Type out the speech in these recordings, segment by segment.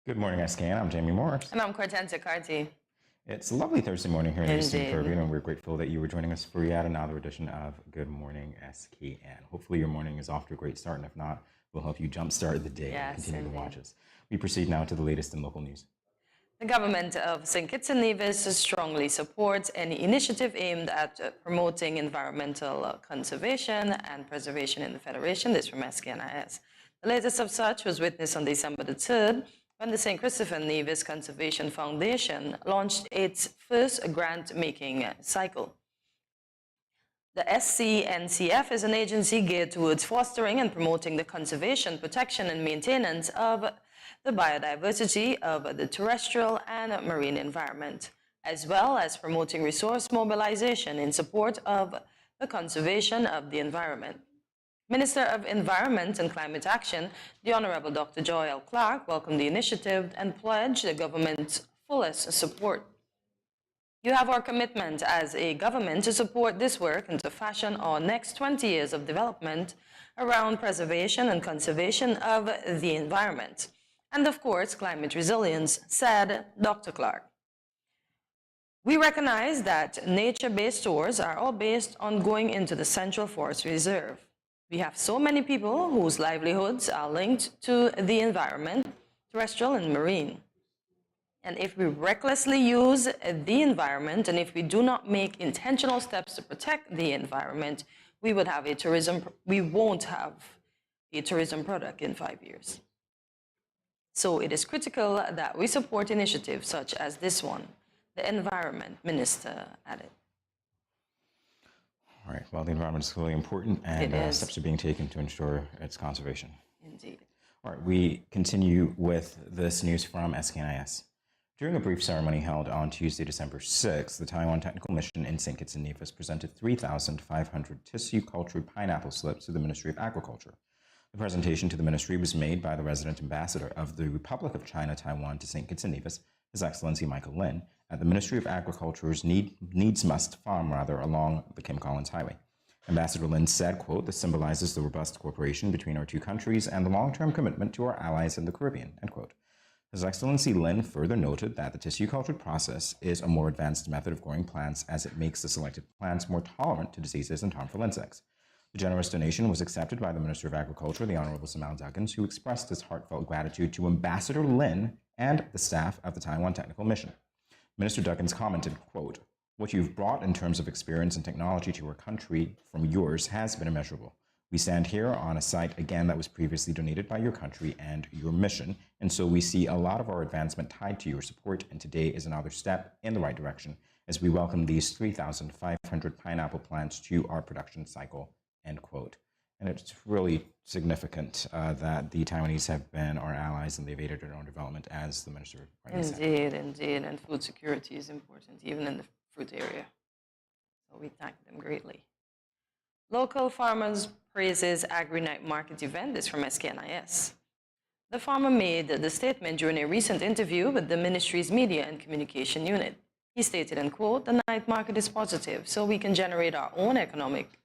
Good morning, SKN. I'm Jamie Morris. And I'm Cortenza Carty. It's a lovely Thursday morning here in Eastern Indeed. Caribbean, and we're grateful that you were joining us for yet another edition of Good Morning SKN. Hopefully your morning is off to a great start, and if not, we'll help you jumpstart the day and continue to watch us. We proceed now to the latest in local news. The government of St. Kitts and Nevis strongly supports any initiative aimed at promoting environmental conservation and preservation in the Federation. This from SKNIS. The latest of such was witnessed on December the 3rd when the St. Christopher Nevis Conservation Foundation launched its first grant-making cycle. The SCNCF is an agency geared towards fostering and promoting the conservation, protection, and maintenance of the biodiversity of the terrestrial and marine environment, as well as promoting resource mobilization in support of the conservation of the environment. Minister of Environment and Climate Action, the Honorable Dr. Joy L. Clark, welcomed the initiative and pledged the government's fullest support. You have our commitment as a government to support this work and to fashion our next 20 years of development around preservation and conservation of the environment. And of course, climate resilience, said Dr. Clark. We recognize that nature-based tours are all based on going into the Central Forest Reserve. We have so many people whose livelihoods are linked to the environment, terrestrial and marine. And if we recklessly use the environment, and if we do not make intentional steps to protect the environment, we won't have a tourism product in 5 years. So it is critical that we support initiatives such as this one, the Environment Minister added. All right, well, the environment is clearly important, and steps are being taken to ensure its conservation. Indeed. All right, we continue with this news from SKNIS. During a brief ceremony held on Tuesday, December 6th, the Taiwan Technical Mission in St. Kitts and Nevis presented 3,500 tissue-cultured pineapple slips to the Ministry of Agriculture. The presentation to the ministry was made by the resident ambassador of the Republic of China, Taiwan to St. Kitts and Nevis, His Excellency Michael Lin, at the Ministry of Agriculture's Needs Must Farm along the Kim Collins Highway. Ambassador Lin said, quote, "This symbolizes the robust cooperation between our two countries and the long-term commitment to our allies in the Caribbean," end quote. His Excellency Lin further noted that the tissue-cultured process is a more advanced method of growing plants as it makes the selected plants more tolerant to diseases and harmful insects. The generous donation was accepted by the Minister of Agriculture, the Honorable Samal Duggins, who expressed his heartfelt gratitude to Ambassador Lin and the staff of the Taiwan Technical Mission. Minister Duggins commented, quote, "What you've brought in terms of experience and technology to our country from yours has been immeasurable. We stand here on a site, again, that was previously donated by your country and your mission, and so we see a lot of our advancement tied to your support, and today is another step in the right direction as we welcome these 3,500 pineapple plants to our production cycle," end quote. And it's really significant that the Taiwanese have been our allies and they've aided our own development, as the minister rightly said. Indeed, and food security is important, even in the fruit area. So we thank them greatly. Local farmers praises Agri-Night Market event. This from SKNIS. The farmer made the statement during a recent interview with the ministry's Media and Communication Unit. He stated, and quote, "The night market is positive, so we can generate our own economics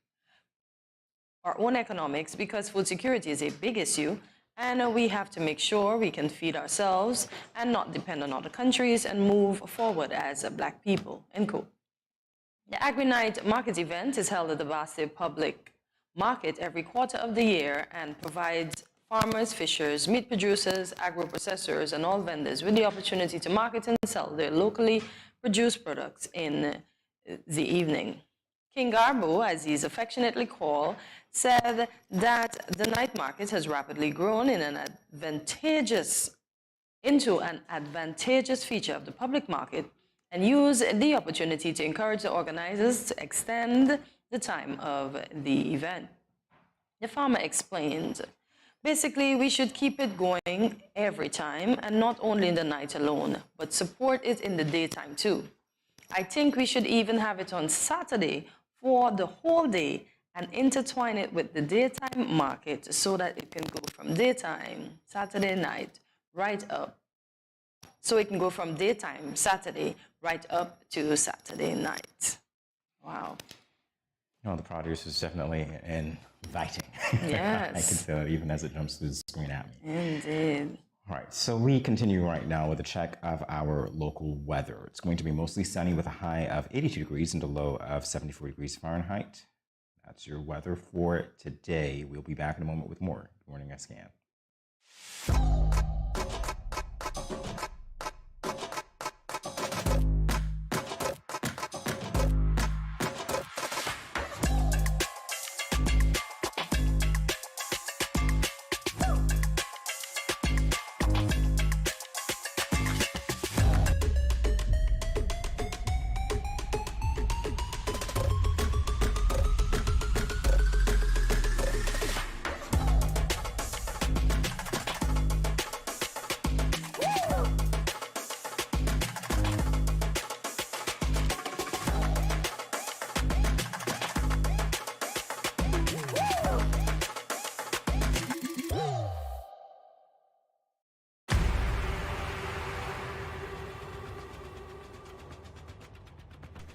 because food security is a big issue, and we have to make sure we can feed ourselves and not depend on other countries and move forward as Black people," end quote. The Agri-Night Market event is held at the Vaste Public Market every quarter of the year and provides farmers, fishers, meat producers, agro-processors, and all vendors with the opportunity to market and sell their locally produced products in the evening. King Garbo, as he is affectionately called, said that the night market has rapidly grown into an advantageous feature of the public market and use the opportunity to encourage the organizers to extend the time of the event. The farmer explained, "Basically, we should keep it going every time and not only in the night alone, but support it in the daytime too. I think we should even have it on Saturday for the whole day and intertwine it with the daytime market so that it can go from daytime, Saturday night, right up. So it can go from daytime, Saturday, right up to Saturday night." Wow. You know, the produce is definitely inviting. Yes. I can feel it even as it jumps through the screen at me. Indeed. All right, so we continue right now with a check of our local weather. It's going to be mostly sunny with a high of 82 degrees and a low of 74 degrees Fahrenheit. That's your weather for today. We'll be back in a moment with more. Good morning, SKN.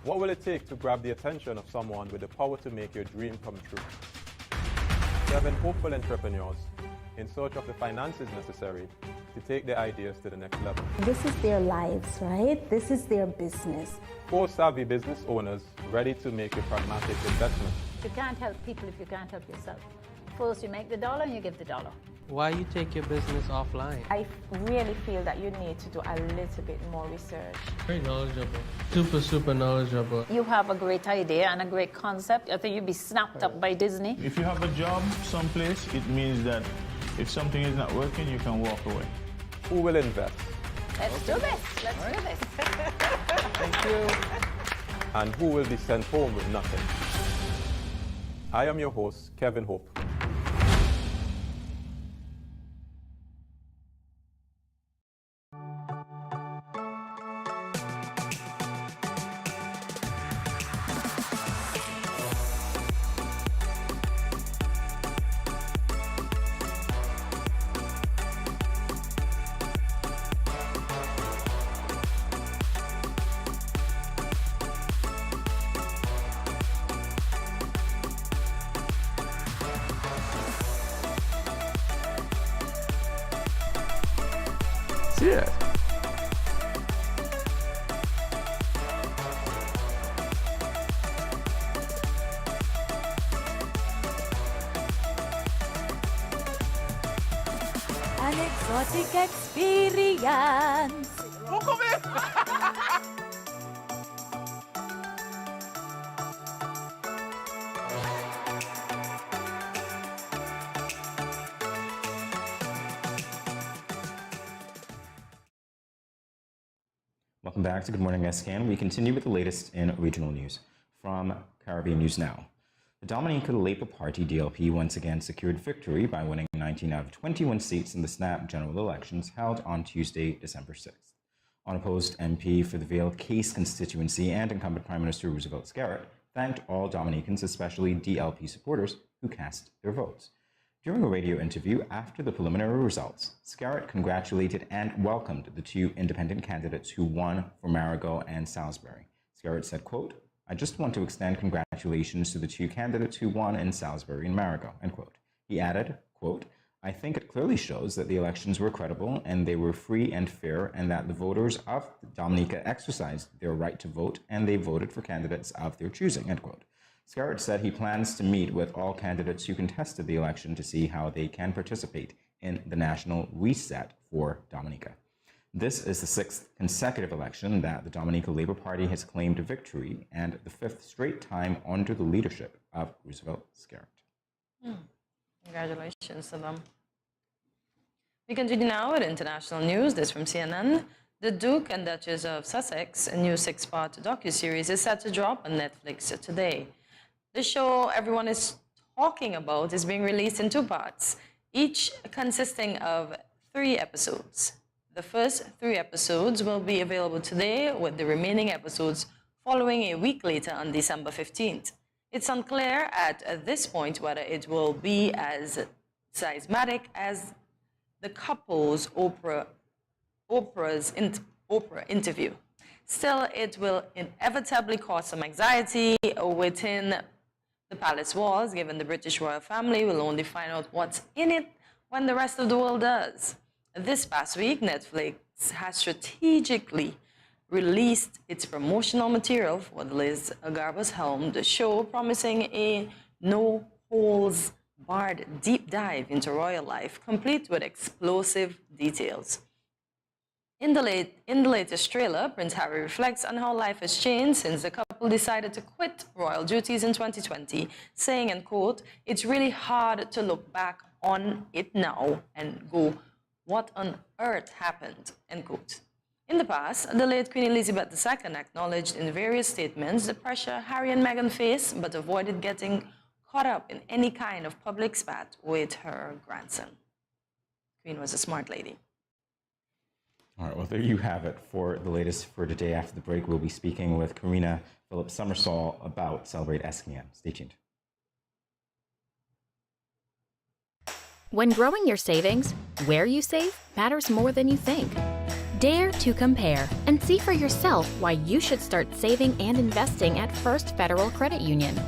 What will it take to grab the attention of someone with the power to make your dream come true? 7 hopeful entrepreneurs in search of the finances necessary to take their ideas to the next level. This is their lives, right? This is their business. 4 savvy business owners ready to make a pragmatic investment. You can't help people if you can't help yourself. First you make the dollar and you give the dollar. Why you take your business offline? I really feel that you need to do a little bit more research. Very knowledgeable. Super knowledgeable. You have a great idea and a great concept. I think you'd be snapped up by Disney. If you have a job someplace, it means that if something is not working, you can walk away. Who will invest? Let's do this. Let's do this. Thank you. And who will be sent home with nothing? I am your host, Kevin Hope. Yeah. An exotic experience. Welcome back to Good Morning SKN. We continue with the latest in regional news from Caribbean News Now. The Dominica Labour Party DLP once again secured victory by winning 19 out of 21 seats in the snap general elections held on Tuesday, December 6th. Unopposed MP for the Vale Case constituency and incumbent Prime Minister Roosevelt Scarrett thanked all Dominicans, especially DLP supporters, who cast their votes. During a radio interview after the preliminary results, Scarrett congratulated and welcomed the 2 independent candidates who won for Marigot and Salisbury. Scarrett said, quote, "I just want to extend congratulations to the 2 candidates who won in Salisbury and Marigot," end quote. He added, quote, "I think it clearly shows that the elections were credible and they were free and fair, and that the voters of Dominica exercised their right to vote and they voted for candidates of their choosing," end quote. Scarrett said he plans to meet with all candidates who contested the election to see how they can participate in the national reset for Dominica. This is the 6th consecutive election that the Dominica Labour Party has claimed victory and the 5th straight time under the leadership of Roosevelt Scarrett. Congratulations to them. We continue now with international news. This from CNN. The Duke and Duchess of Sussex, a new 6-part docuseries, is set to drop on Netflix today. The show everyone is talking about is being released in 2 parts, each consisting of 3 episodes. The first 3 episodes will be available today, with the remaining episodes following a week later on December 15th. It's unclear at this point whether it will be as seismic as the couple's Oprah interview. Still, it will inevitably cause some anxiety within the palace walls, given the British royal family will only find out what's in it when the rest of the world does. This past week, Netflix has strategically released its promotional material for the Liz Garbus-helmed show, promising a no-holds-barred deep dive into royal life, complete with explosive details. In the latest trailer, Prince Harry reflects on how life has changed since the couple decided to quit royal duties in 2020, saying, and quote, "It's really hard to look back on it now and go, what on earth happened?" End quote. In the past, the late Queen Elizabeth II acknowledged in various statements the pressure Harry and Meghan face, but avoided getting caught up in any kind of public spat with her grandson. Queen was a smart lady. All right, well, there you have it for the latest for today. After the break, we'll be speaking with Karina Phillips-Summersall about Celebrate SKN. Stay tuned. When growing your savings, where you save matters more than you think. Dare to compare and see for yourself why you should start saving and investing at First Federal Credit Union.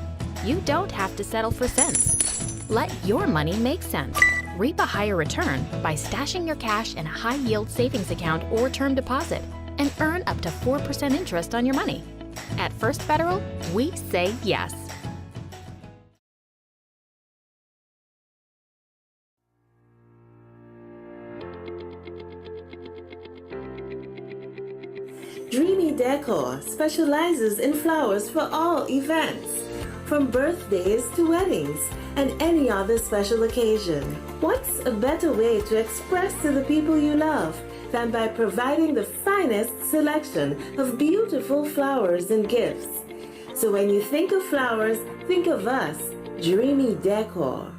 You don't have to settle for cents. Let your money make sense. Reap a higher return by stashing your cash in a high-yield savings account or term deposit and earn up to 4% interest on your money. At First Federal, we say yes. Dreamy Decor specializes in flowers for all events, from birthdays to weddings and any other special occasion. What's a better way to express to the people you love than by providing the finest selection of beautiful flowers and gifts? So when you think of flowers, think of us, Dreamy Decor.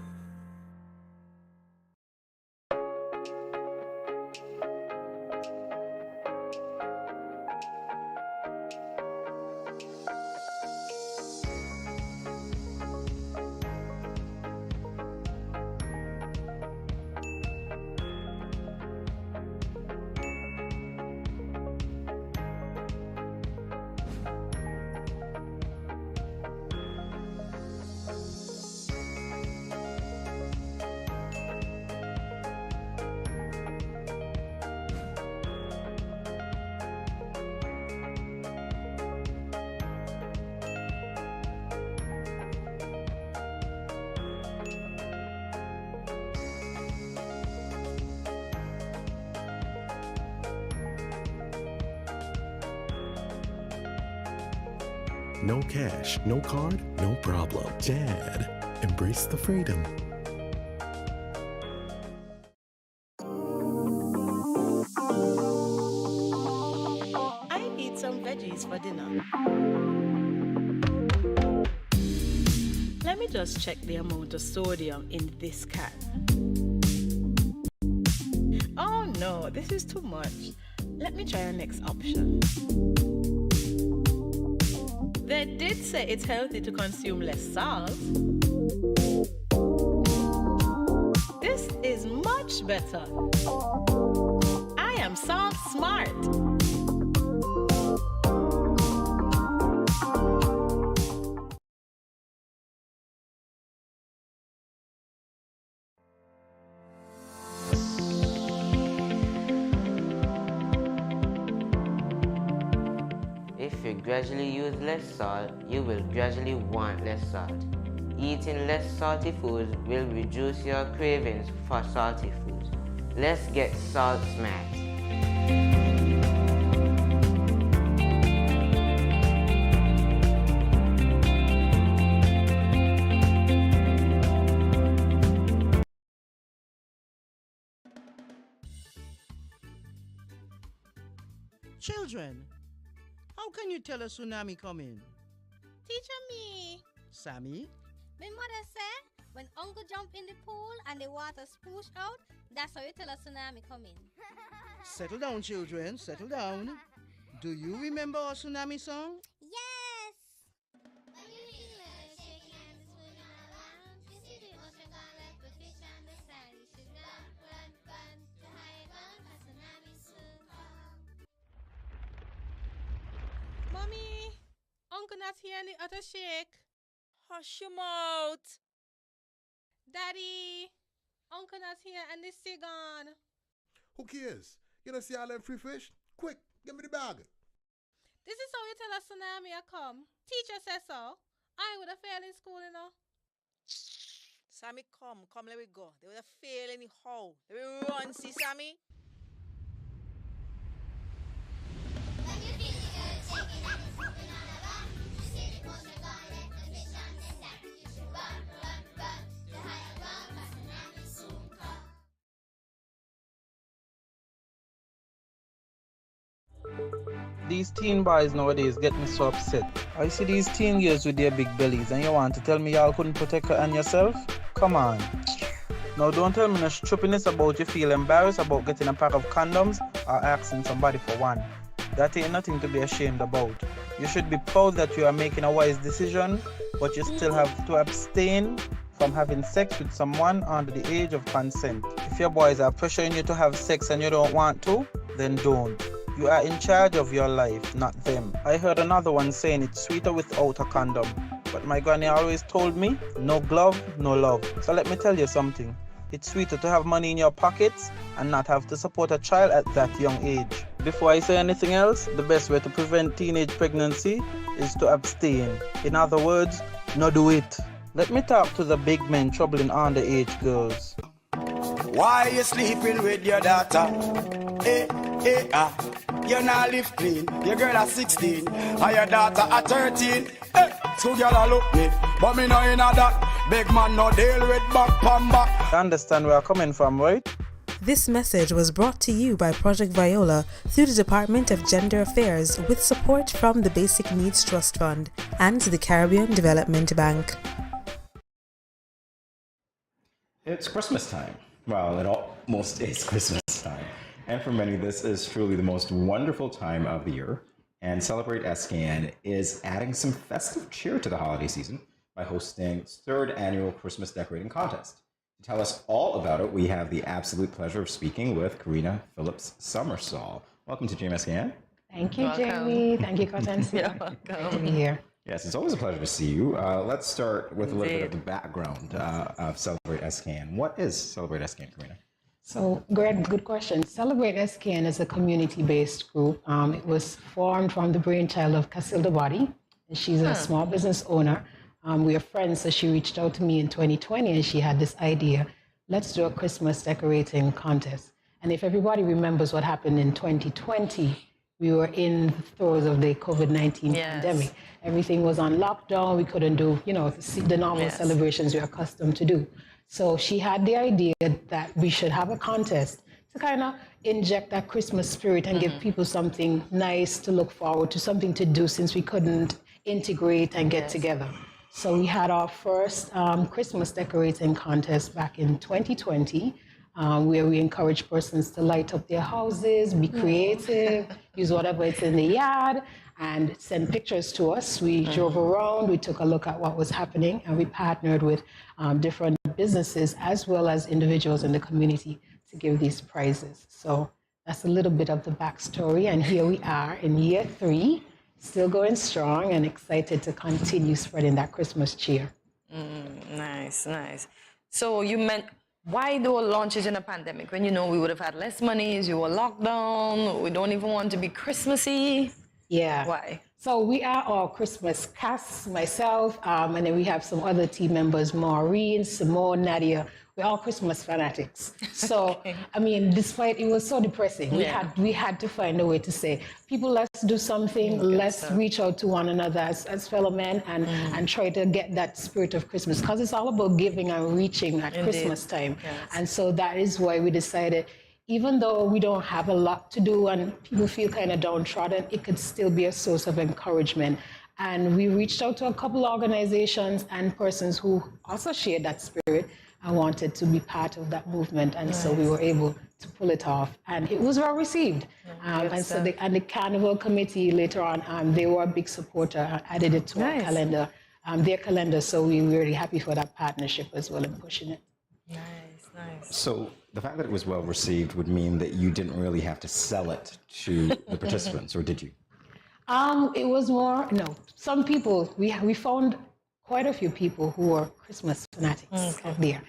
No cash, no card, no problem. Dad, embrace the freedom. I need some veggies for dinner. Let me just check the amount of sodium in this can. Oh no, this is too much. Let me try our next option. They did say it's healthy to consume less salt. This is much better. I am salt smart. If you gradually use less salt, you will gradually want less salt. Eating less salty foods will reduce your cravings for salty foods. Let's get salt smart. Children, how can you tell a tsunami coming? Teacher me. Sammy? My mother said when uncle jump in the pool and the water spoosh out, that's how you tell a tsunami coming. Settle down, children, settle down. Do you remember our tsunami song? Yes! Mommy, Uncle not here and the other shake. Hush your mouth. Daddy, Uncle not here and the sea gone. Who cares? You know, see all them free fish? Quick, give me the bag. This is how you tell a tsunami I come. Teacher says so. I would have failed in school, you know. Sammy, come, let me go. They would have failed anyhow. Let me run, see Sammy. These teen boys nowadays get me so upset. I see these teen girls with their big bellies and you want to tell me y'all couldn't protect her and yourself? Come on. Now don't tell me no stupidness about you feel embarrassed about getting a pack of condoms or asking somebody for one. That ain't nothing to be ashamed about. You should be proud that you are making a wise decision, but you still have to abstain from having sex with someone under the age of consent. If your boys are pressuring you to have sex and you don't want to, then don't. You are in charge of your life, not them. I heard another one saying it's sweeter without a condom. But my granny always told me, no glove, no love. So let me tell you something. It's sweeter to have money in your pockets and not have to support a child at that young age. Before I say anything else, the best way to prevent teenage pregnancy is to abstain. In other words, no do it. Let me talk to the big men troubling underage girls. Why you sleeping with your daughter? You not live clean. Your girl at 16 and your daughter at 13. Two girl a look me, but me know in that. Big man no deal with back pamba. You understand where I'm coming from, right? This message was brought to you by Project Viola through the Department of Gender Affairs with support from the Basic Needs Trust Fund and the Caribbean Development Bank. It's Christmas time. Well, it almost is Christmas time. And for many, this is truly the most wonderful time of the year. And Celebrate SKN is adding some festive cheer to the holiday season by hosting its third annual Christmas decorating contest. To tell us all about it, we have the absolute pleasure of speaking with Karina Phillips-Summersall. Welcome to GMSKN. Thank you, Jamie. Thank you, Cortensia. You're welcome. To be here. Yes, it's always a pleasure to see you. Let's start with a little bit of the background of Celebrate SKN. What is Celebrate SKN, Karina? So, great, good question. Celebrate SKN is a community-based group. It was formed from the brainchild of Casilda Body. She's a small business owner. We are friends, so she reached out to me in 2020 and she had this idea, let's do a Christmas decorating contest. And if everybody remembers what happened in 2020, we were in the throes of the COVID-19 pandemic. Everything was on lockdown. We couldn't do, the normal celebrations we're accustomed to do. So she had the idea that we should have a contest to kind of inject that Christmas spirit and give people something nice to look forward to, something to do since we couldn't integrate and get together. So we had our first Christmas decorating contest back in 2020, where we encourage persons to light up their houses, be creative, use whatever is in the yard, and send pictures to us. We drove around, we took a look at what was happening, and we partnered with different businesses as well as individuals in the community to give these prizes. So that's a little bit of the backstory, and here we are in year 3, still going strong and excited to continue spreading that Christmas cheer. Nice, nice. So you meant, why do launches in a pandemic when we would have had less money, you were locked down, we don't even want to be Christmassy? Yeah. Why? So we are all Christmas cast, myself, and then we have some other team members, Maureen, Simone, Nadia. We're all Christmas fanatics. So, I mean, despite it was so depressing, we had to find a way to say, people, let's do something, let's reach out to one another as fellow men and try to get that spirit of Christmas, because it's all about giving and reaching at Christmas time. Yes. And so that is why we decided, even though we don't have a lot to do and people feel kind of downtrodden, it could still be a source of encouragement. And we reached out to a couple organizations and persons who also shared that spirit and wanted to be part of that movement. And so we were able to pull it off. And it was well received. And so the Carnival Committee later on, they were a big supporter, added it to our calendar, their calendar. So we were really happy for that partnership as well in pushing it. Nice, nice. So the fact that it was well received would mean that you didn't really have to sell it to the participants, or did you? It was more, some people, we found quite a few people who were Christmas fanatics out there.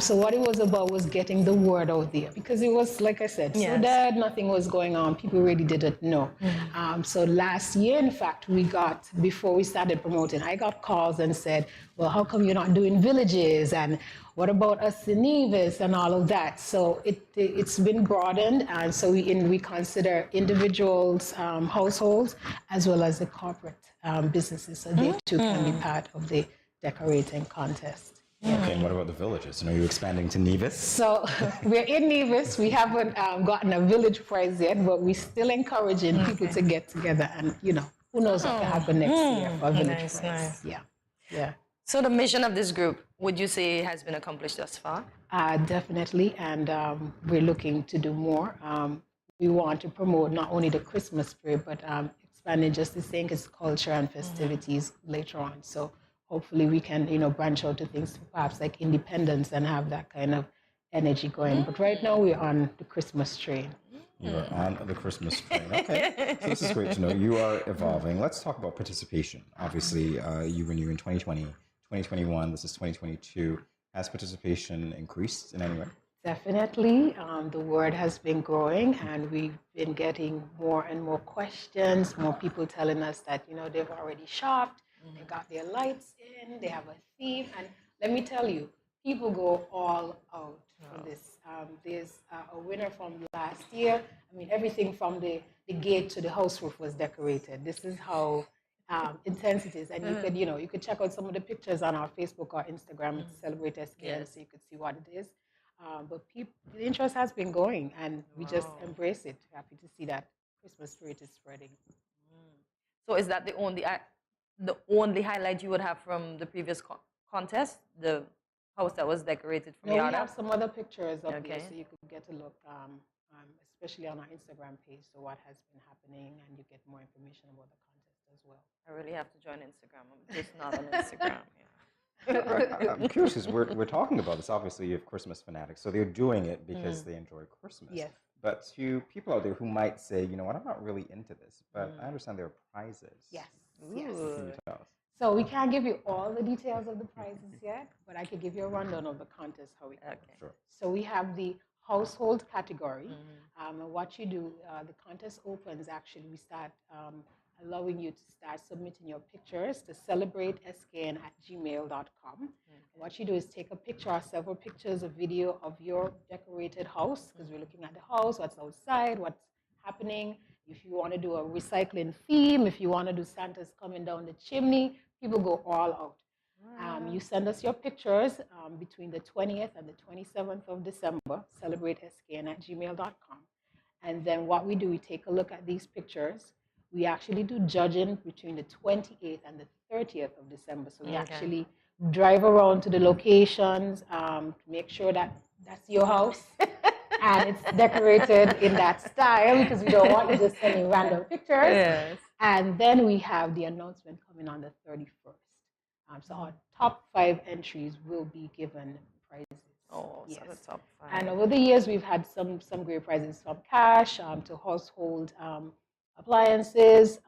So what it was about was getting the word out there because it was, like I said, so Yes. dead, nothing was going on. People really didn't know. So last year, in fact, before we started promoting, I got calls and said, well, how come you're not doing villages? And what about us in Nevis and all of that? So it's been broadened. And so we consider individuals, households, as well as the corporate businesses. So they too can be part of the decorating contest. Okay, and what about the villages? And are you expanding to Nevis? So we're in Nevis. We haven't gotten a village prize yet, but we're still encouraging people to get together. And, who knows what can happen next year for a village prize. Nice. Yeah. So the mission of this group, would you say has been accomplished thus far? Definitely. And we're looking to do more. We want to promote not only the Christmas spirit, but expanding just the St. Kitts culture and festivities later on. So hopefully we can, branch out to things perhaps like independence and have that kind of energy going. But right now we're on the Christmas train. You are on the Christmas train. Okay. So this is great to know. You are evolving. Let's talk about participation. Obviously, you renew in 2020, 2021. This is 2022. Has participation increased in any way? Definitely. The word has been growing and we've been getting more and more questions, more people telling us that, they've already shopped, they got their lights in, they have a theme. And let me tell you, people go all out for this. There's a winner from last year. I mean, everything from the gate to the house roof was decorated. This is how intense it is. And you could check out some of the pictures on our Facebook or Instagram, Celebrate SKN, so you could see what it is. But the interest has been going, and we just embrace it. Happy to see that Christmas spirit is spreading. So is that the only highlight you would have from the previous contest? The house that was decorated from No, we Yada? have some other pictures up there, Okay. so you could get a look, especially on our Instagram page, so what has been happening, and you get more information about the contest as well. I really have to join Instagram. I'm just not on Instagram. I'm curious because we're talking about this. Obviously, you have Christmas fanatics, so they're doing it because they enjoy Christmas. Yes. But to people out there who might say, you know what, I'm not really into this, but I understand there are prizes. Yes. Can you tell us? So we can't give you all the details of the prizes yet, but I could give you a rundown of the contest, how it goes. Sure. So we have the household category. And what you do, the contest opens actually, we start allowing you to start submitting your pictures to celebrate.skn@gmail.com. What you do is take a picture or several pictures, a video of your decorated house, because we're looking at the house, what's outside, what's happening. If you want to do a recycling theme, if you want to do Santa's coming down the chimney, people go all out. You send us your pictures between the 20th and the 27th of December, celebrate.skn@gmail.com. And then what we do, we take a look at these pictures. We actually do judging between the 28th and the 30th of December. So we actually drive around to the locations to make sure that that's your house and it's decorated in that style, because we don't want you just sending random pictures. Yes. And then we have the announcement coming on the 31st. So our top 5 entries will be given prizes. Oh, so the top 5. And over the years, we've had some great prizes, from cash to household appliances,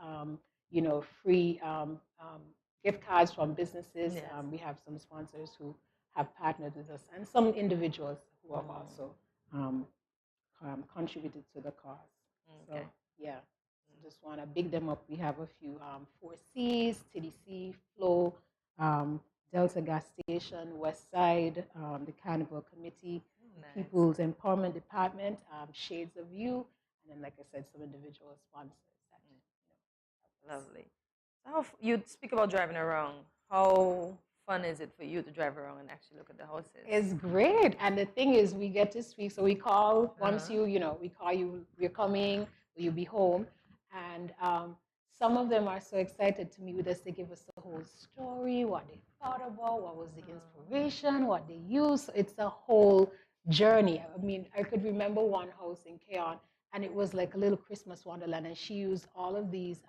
free gift cards from businesses. Yes. We have some sponsors who have partnered with us, and some individuals who have also contributed to the cause. Okay. So, yeah, just want to big them up. We have a few 4Cs, TDC, Flow, Delta Gas Station, West Side, the Carnival Committee, People's Empowerment Department, Shades of You, and then, like I said, some individual sponsors. Lovely. So you speak about driving around. How fun is it for you to drive around and actually look at the houses? It's great. And the thing is, we get to speak. So we call, once we call you, we're coming, will you be home? And some of them are so excited to meet with us. They give us the whole story, what they thought about, what was the inspiration, what they used. So it's a whole journey. I mean, I could remember one house in Keon, and it was like a little Christmas wonderland. And she used all of these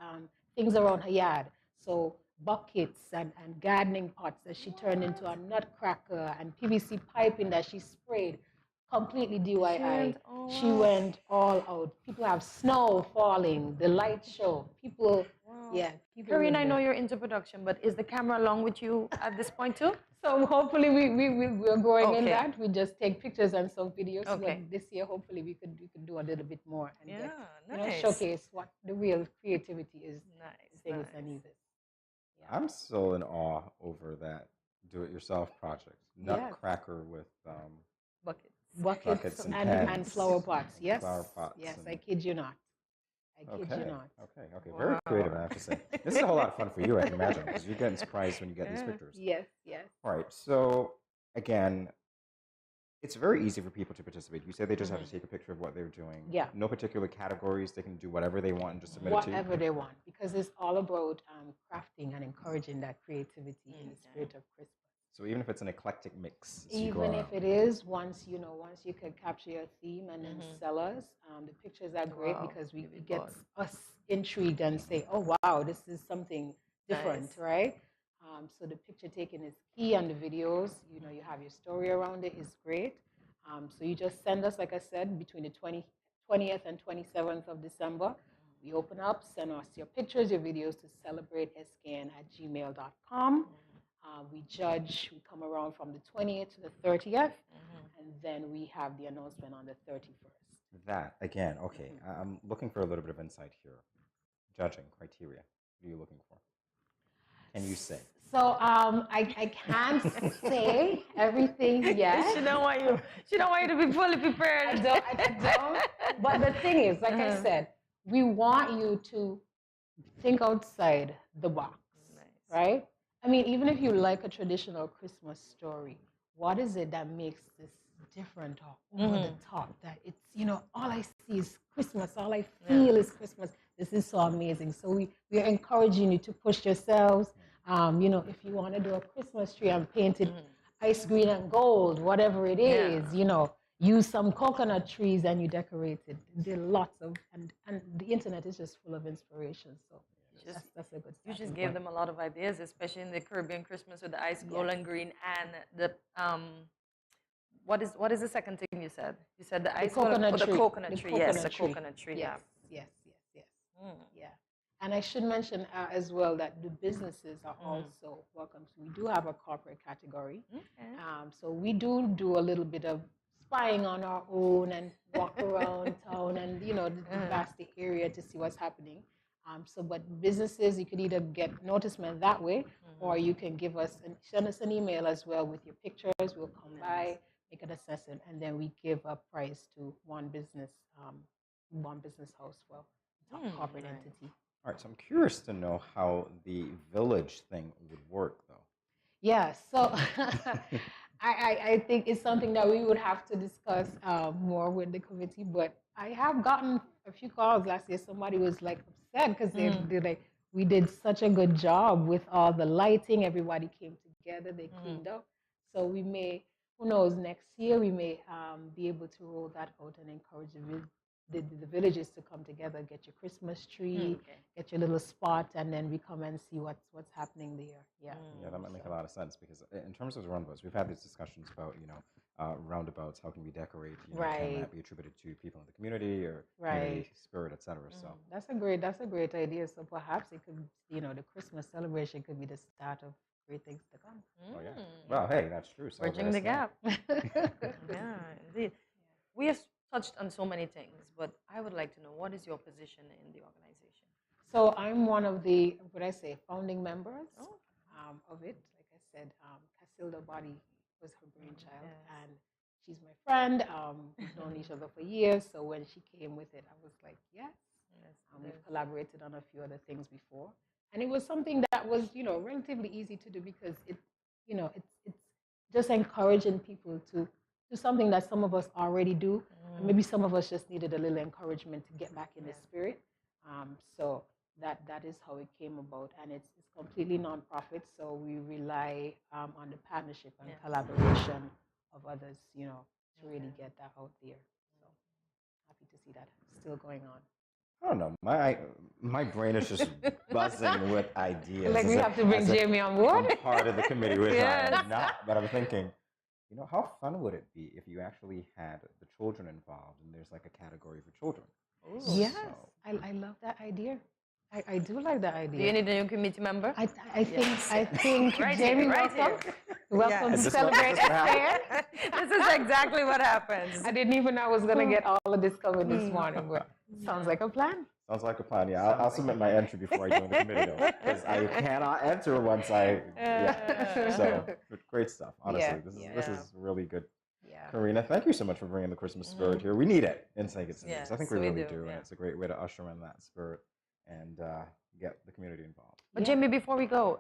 things around her yard. So buckets and gardening pots that she turned into a nutcracker, and PVC piping that she sprayed, completely DIY. She went all out. People have snow falling, the light show. People Yeah. Karine, I know you're into production, but is the camera along with you at this point too? So hopefully we're growing in Okay. that. We just take pictures and some videos. Okay. But this year, hopefully, we could do a little bit more and get, nice. showcase what the real creativity is. Nice. I'm still in awe over that do-it-yourself project. Nutcracker with buckets and and flower pots. Yes. Flower pots. Yes, and- I kid you not. I kid you not. Okay. Very creative, I have to say. This is a whole lot of fun for you, I can imagine, because you're getting surprised when you get these pictures. Yes. All right. So again, it's very easy for people to participate. You say they just have to take a picture of what they're doing. Yeah. No particular categories. They can do whatever they want and just submit it to you. Whatever they want, because it's all about crafting and encouraging that creativity in the spirit of Christmas. So even if it's an eclectic mix, as you go Even if around. it is, once you can capture your theme and then sell us, the pictures are great because we get us intrigued and say, oh wow, this is something different, right? So the picture taking is key, and the videos, you have your story around it is great. So you just send us, like I said, between the 20th and 27th of December. We open up, send us your pictures, your videos to celebrateSKN@gmail.com. We judge, we come around from the 20th to the 30th, and then we have the announcement on the 31st. That, again, okay. I'm looking for a little bit of insight here. Judging criteria. What are you looking for? Can you say? So I can't say everything yet. She don't want you to be fully prepared. I don't. But the thing is, like I said, we want you to think outside the box, right? I mean, even if you like a traditional Christmas story, what is it that makes this different or over the top? That it's, all I see is Christmas, all I feel is Christmas. This is so amazing. So we are encouraging you to push yourselves. If you want to do a Christmas tree and paint it ice green and gold, whatever it is, use some coconut trees and you decorate it. There are lots of, and the internet is just full of inspiration. So that's a good You starting just gave point. them a lot of ideas, especially in the Caribbean Christmas with the ice gold and green and the what is the second thing you said? You said the ice coconut gold, tree. the coconut The tree. coconut Yes, the tree. coconut tree. Yes. Yeah. And I should mention as well that the businesses are also welcome. So we do have a corporate category. So we do a little bit of spying on our own and walk around town and the vast area to see what's happening. But businesses, you could either get noticement that way, or you can send us an email as well with your pictures. We'll come by, make an assessment, and then we give a prize to one business house, top corporate entity. All right, so I'm curious to know how the village thing would work, though. Yeah, so I think it's something that we would have to discuss more with the committee, but I have gotten a few calls last year. Somebody was like upset because they're like, we did such a good job with all the lighting. Everybody came together, they cleaned up. So we may, who knows, next year we may be able to roll that out and encourage the villages to come together, get your Christmas tree, get your little spot, and then we come and see what's happening there. Yeah. Yeah, that might make a lot of sense because in terms of the roundabouts, we've had these discussions about, roundabouts, how can we decorate, can that be attributed to people in the community or community spirit, et cetera. So that's a great idea. So perhaps it could, the Christmas celebration could be the start of great things to come. Oh yeah. Well, hey, that's true. Bridging the gap. Yeah, indeed. We have touched on so many things, but I would like to know, what is your position in the organization? So I'm one of the, founding members of it. Like I said, Casilda Body was her brainchild, and she's my friend. We've known each other for years, so when she came with it, I was like, yes. We've collaborated on a few other things before, and it was something that was, relatively easy to do because it's just encouraging people to do something that some of us already do. And maybe some of us just needed a little encouragement to get back in the spirit. So that is how it came about, and it's completely nonprofit. So we rely on the partnership and collaboration of others, to really get that out there. So happy to see that still going on. I don't know. My brain is just buzzing with ideas. Like we have to bring Jamie on board. I'm part of the committee, which I am not, but I'm thinking, how fun would it be if you actually had the children involved and there's like a category for children? Yes, I love that idea. I do like the idea. Do you need a new committee member? I think Right Jamie, here, right welcome. Welcome Yes. to celebrate SKN. This is exactly what happens. I didn't even know I was going to get all of this covered this morning, but sounds like a plan. Sounds like a plan. Yeah, I'll submit my entry before I join the committee, though, because I cannot enter once I. Yeah. So great stuff. Honestly, this is really good. Yeah. Karina, thank you so much for bringing the Christmas spirit here. We need it in St. Kitts. Yes, I think we we really do, do, and it's a great way to usher in that spirit and get the community involved. But Jamie, before we go,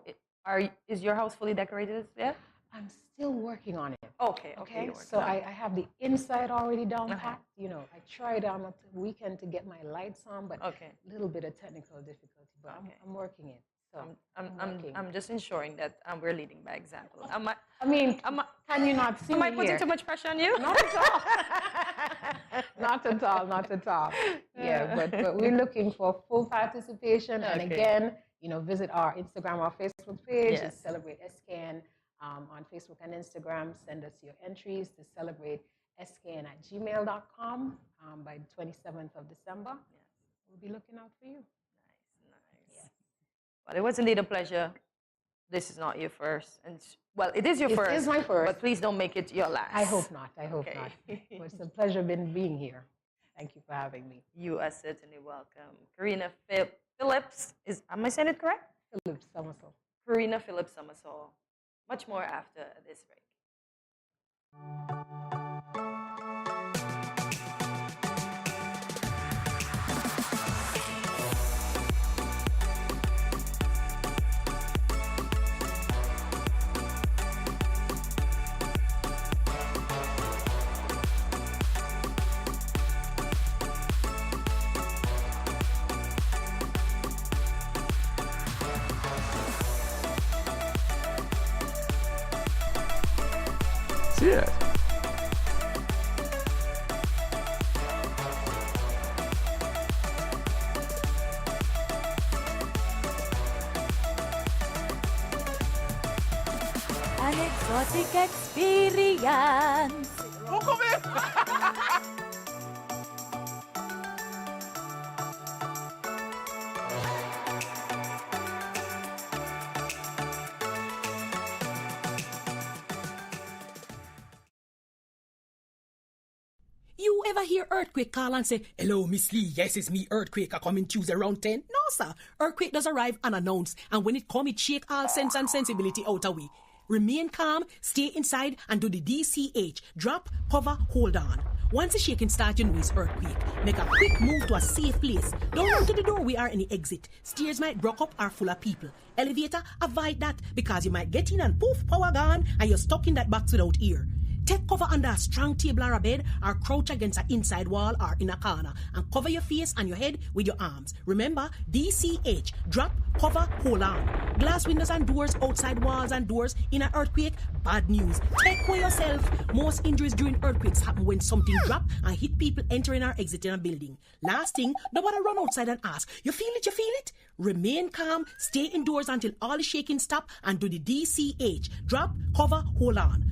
is your house fully decorated yet? I'm still working on it. Okay. So I have the inside already down packed. You know, I tried on a weekend to get my lights on, but a little bit of technical difficulty. But I'm working it. So I'm just ensuring that we're leading by example. Can you not see Am I me putting here? too much pressure on you? Not at all. Not at all. Yeah, but we're looking for full participation. And again, visit our Instagram or Facebook page. Yes. It's Celebrate SKN on Facebook and Instagram. Send us your entries to celebrate.skn@gmail.com by the 27th of December. Yes. We'll be looking out for you. But it was indeed a pleasure. This is not your first. Well, it is your first. It is my first. But please don't make it your last. I hope not. But it's a pleasure being here. Thank you for having me. You are certainly welcome. Karina Phillips, am I saying it correct? Phillips Somersall. Karina Phillips Somersall. Much more after this break. Yeah. An exotic experience. You ever hear Earthquake call and say, "Hello, Miss Lee, yes, it's me, Earthquake, I coming Tuesday around 10? No, sir. Earthquake does arrive unannounced, and when it come, it shake all sense and sensibility out of we. Remain calm, stay inside, and do the DCH. Drop, cover, hold on. Once the shaking starts, you know it's earthquake. Make a quick move to a safe place. Don't run to the door, we are any exit. Stairs might broke up or full of people. Elevator, avoid that, because you might get in and poof, power gone, and you're stuck in that box without ear. Take cover under a strong table or a bed, or crouch against an inside wall or in a corner, and cover your face and your head with your arms. Remember, DCH, drop, cover, hold on. Glass windows and doors, outside walls and doors in an earthquake, bad news. Take care yourself. Most injuries during earthquakes happen when something drop and hit people entering or exiting a building. Last thing, nobody run outside and ask, you feel it, you feel it? Remain calm, stay indoors until all the shaking stop, and do the DCH, drop, cover, hold on.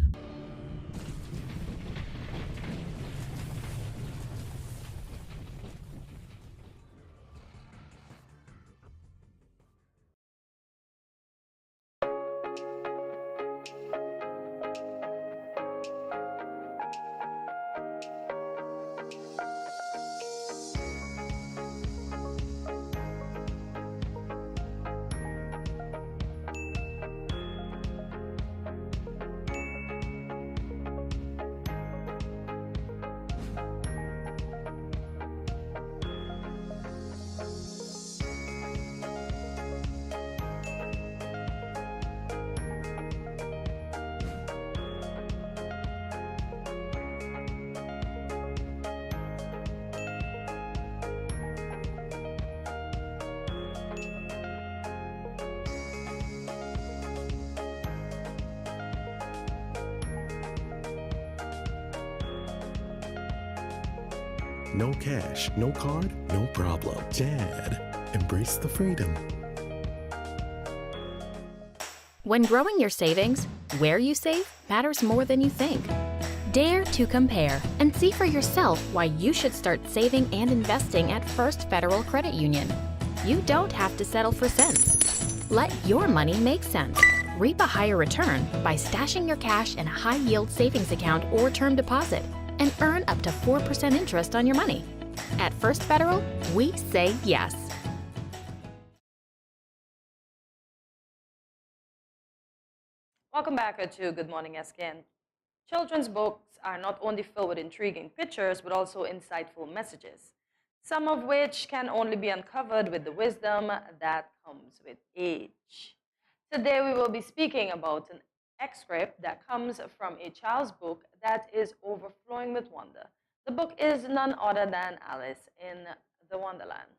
No cash, no card, no problem. Dad, embrace the freedom. When growing your savings, where you save matters more than you think. Dare to compare and see for yourself why you should start saving and investing at First Federal Credit Union. You don't have to settle for cents. Let your money make sense. Reap a higher return by stashing your cash in a high-yield savings account or term deposit and earn up to 4% interest on your money. At First Federal, we say yes. Welcome back to Good Morning SKN. Children's books are not only filled with intriguing pictures, but also insightful messages, some of which can only be uncovered with the wisdom that comes with age. Today we will be speaking about an excerpt that comes from a child's book that is overflowing with wonder. The book is none other than Alice in the Wonderland.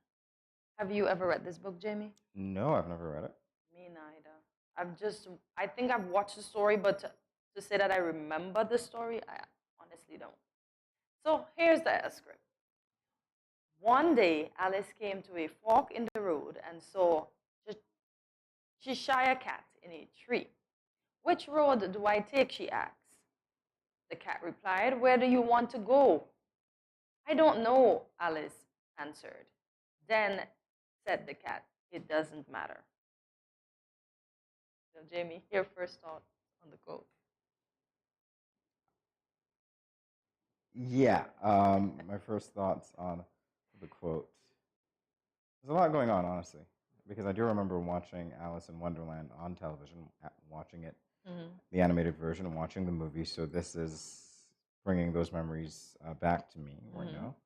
Have you ever read this book, Jamie? No, I've never read it. Me neither. I think I've watched the story, but to say that I remember the story, I honestly don't. So here's the excerpt. One day, Alice came to a fork in the road and saw a Cheshire cat in a tree. Which road do I take, she asked. The cat replied, where do you want to go? I don't know, Alice answered. Then, said the cat, it doesn't matter. So, Jamie, your first thought on the quote. Yeah, my first thoughts on the quote. There's a lot going on, honestly, because I do remember watching Alice in Wonderland on television, watching it, the animated version, and watching the movie. So this is bringing those memories back to me right now.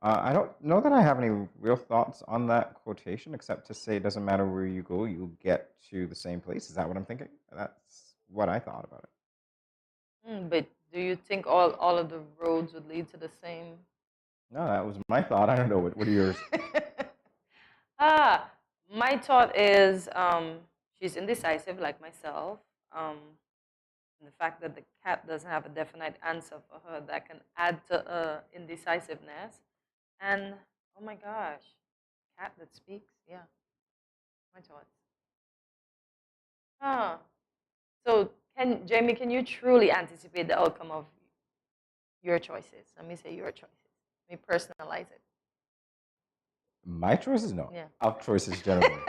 I don't know that I have any real thoughts on that quotation, except to say it doesn't matter where you go, you'll get to the same place. Is that what I'm thinking? That's what I thought about it. But do you think all of the roads would lead to the same? No, that was my thought. I don't know. What are yours? My thought is she's indecisive like myself. And the fact that the cat doesn't have a definite answer for her, that can add to indecisiveness. And, oh my gosh, cat that speaks, yeah, my thoughts. So, Jamie, can you truly anticipate the outcome of your choices? Let me say your choices. Let me personalize it. My choices? No. Yeah. Of choices generally.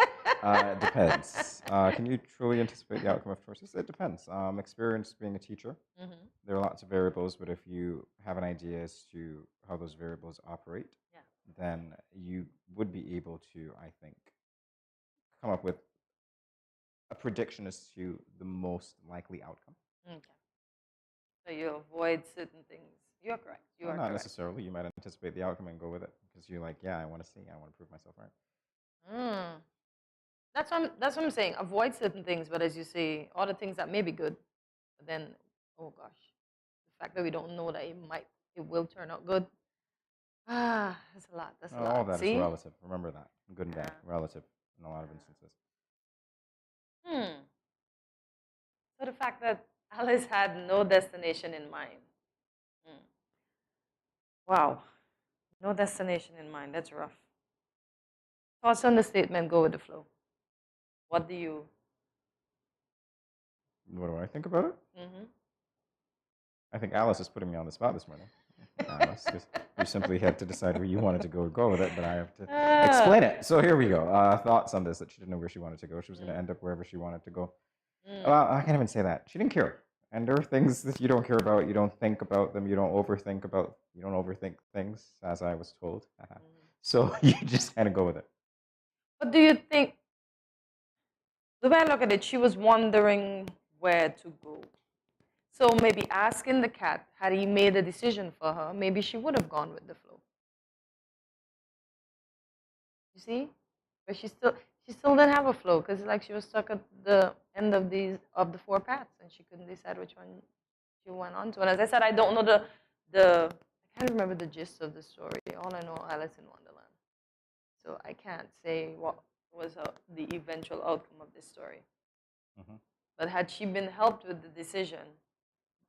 It depends. Can you truly anticipate the outcome of choices? It depends. Experience being a teacher, there are lots of variables, but if you have an idea as to how those variables operate, then you would be able to, I think, come up with a prediction as to the most likely outcome. Okay. So you avoid certain things. You're correct. You are Not correct. necessarily. You might anticipate the outcome and go with it because you're like, yeah, I want to see. I want to prove myself right. That's what I'm saying. Avoid certain things, but as you say, all the things that may be good, but then, oh gosh, the fact that we don't know that it will turn out good. That's a lot. That's a lot. All that See? is relative. Remember that. Good and bad. Relative in a lot of instances. So the fact that Alice had no destination in mind. Wow. No destination in mind. That's rough. Thoughts on the statement, go with the flow. What do you? What do I think about it? I think Alice is putting me on the spot this morning. Alice, 'cause you simply had to decide where you wanted to go with it, but I have to explain it. So here we go. Thoughts on this, that she didn't know where she wanted to go. She was going to end up wherever she wanted to go. Well, I can't even say that. She didn't care. And there are things that you don't care about. You don't think about them. You don't overthink things, as I was told. So you just kind of go with it. But do you think, the way I look at it, she was wondering where to go. So maybe asking the cat, had he made a decision for her, maybe she would have gone with the flow. You see? But she still didn't have a flow because it's like she was stuck at the end of the four paths and she couldn't decide which one she went on to. And as I said, I don't know I can't remember the gist of the story. All I know, Alice in Wonderland. So I can't say what was the eventual outcome of this story. But had she been helped with the decision,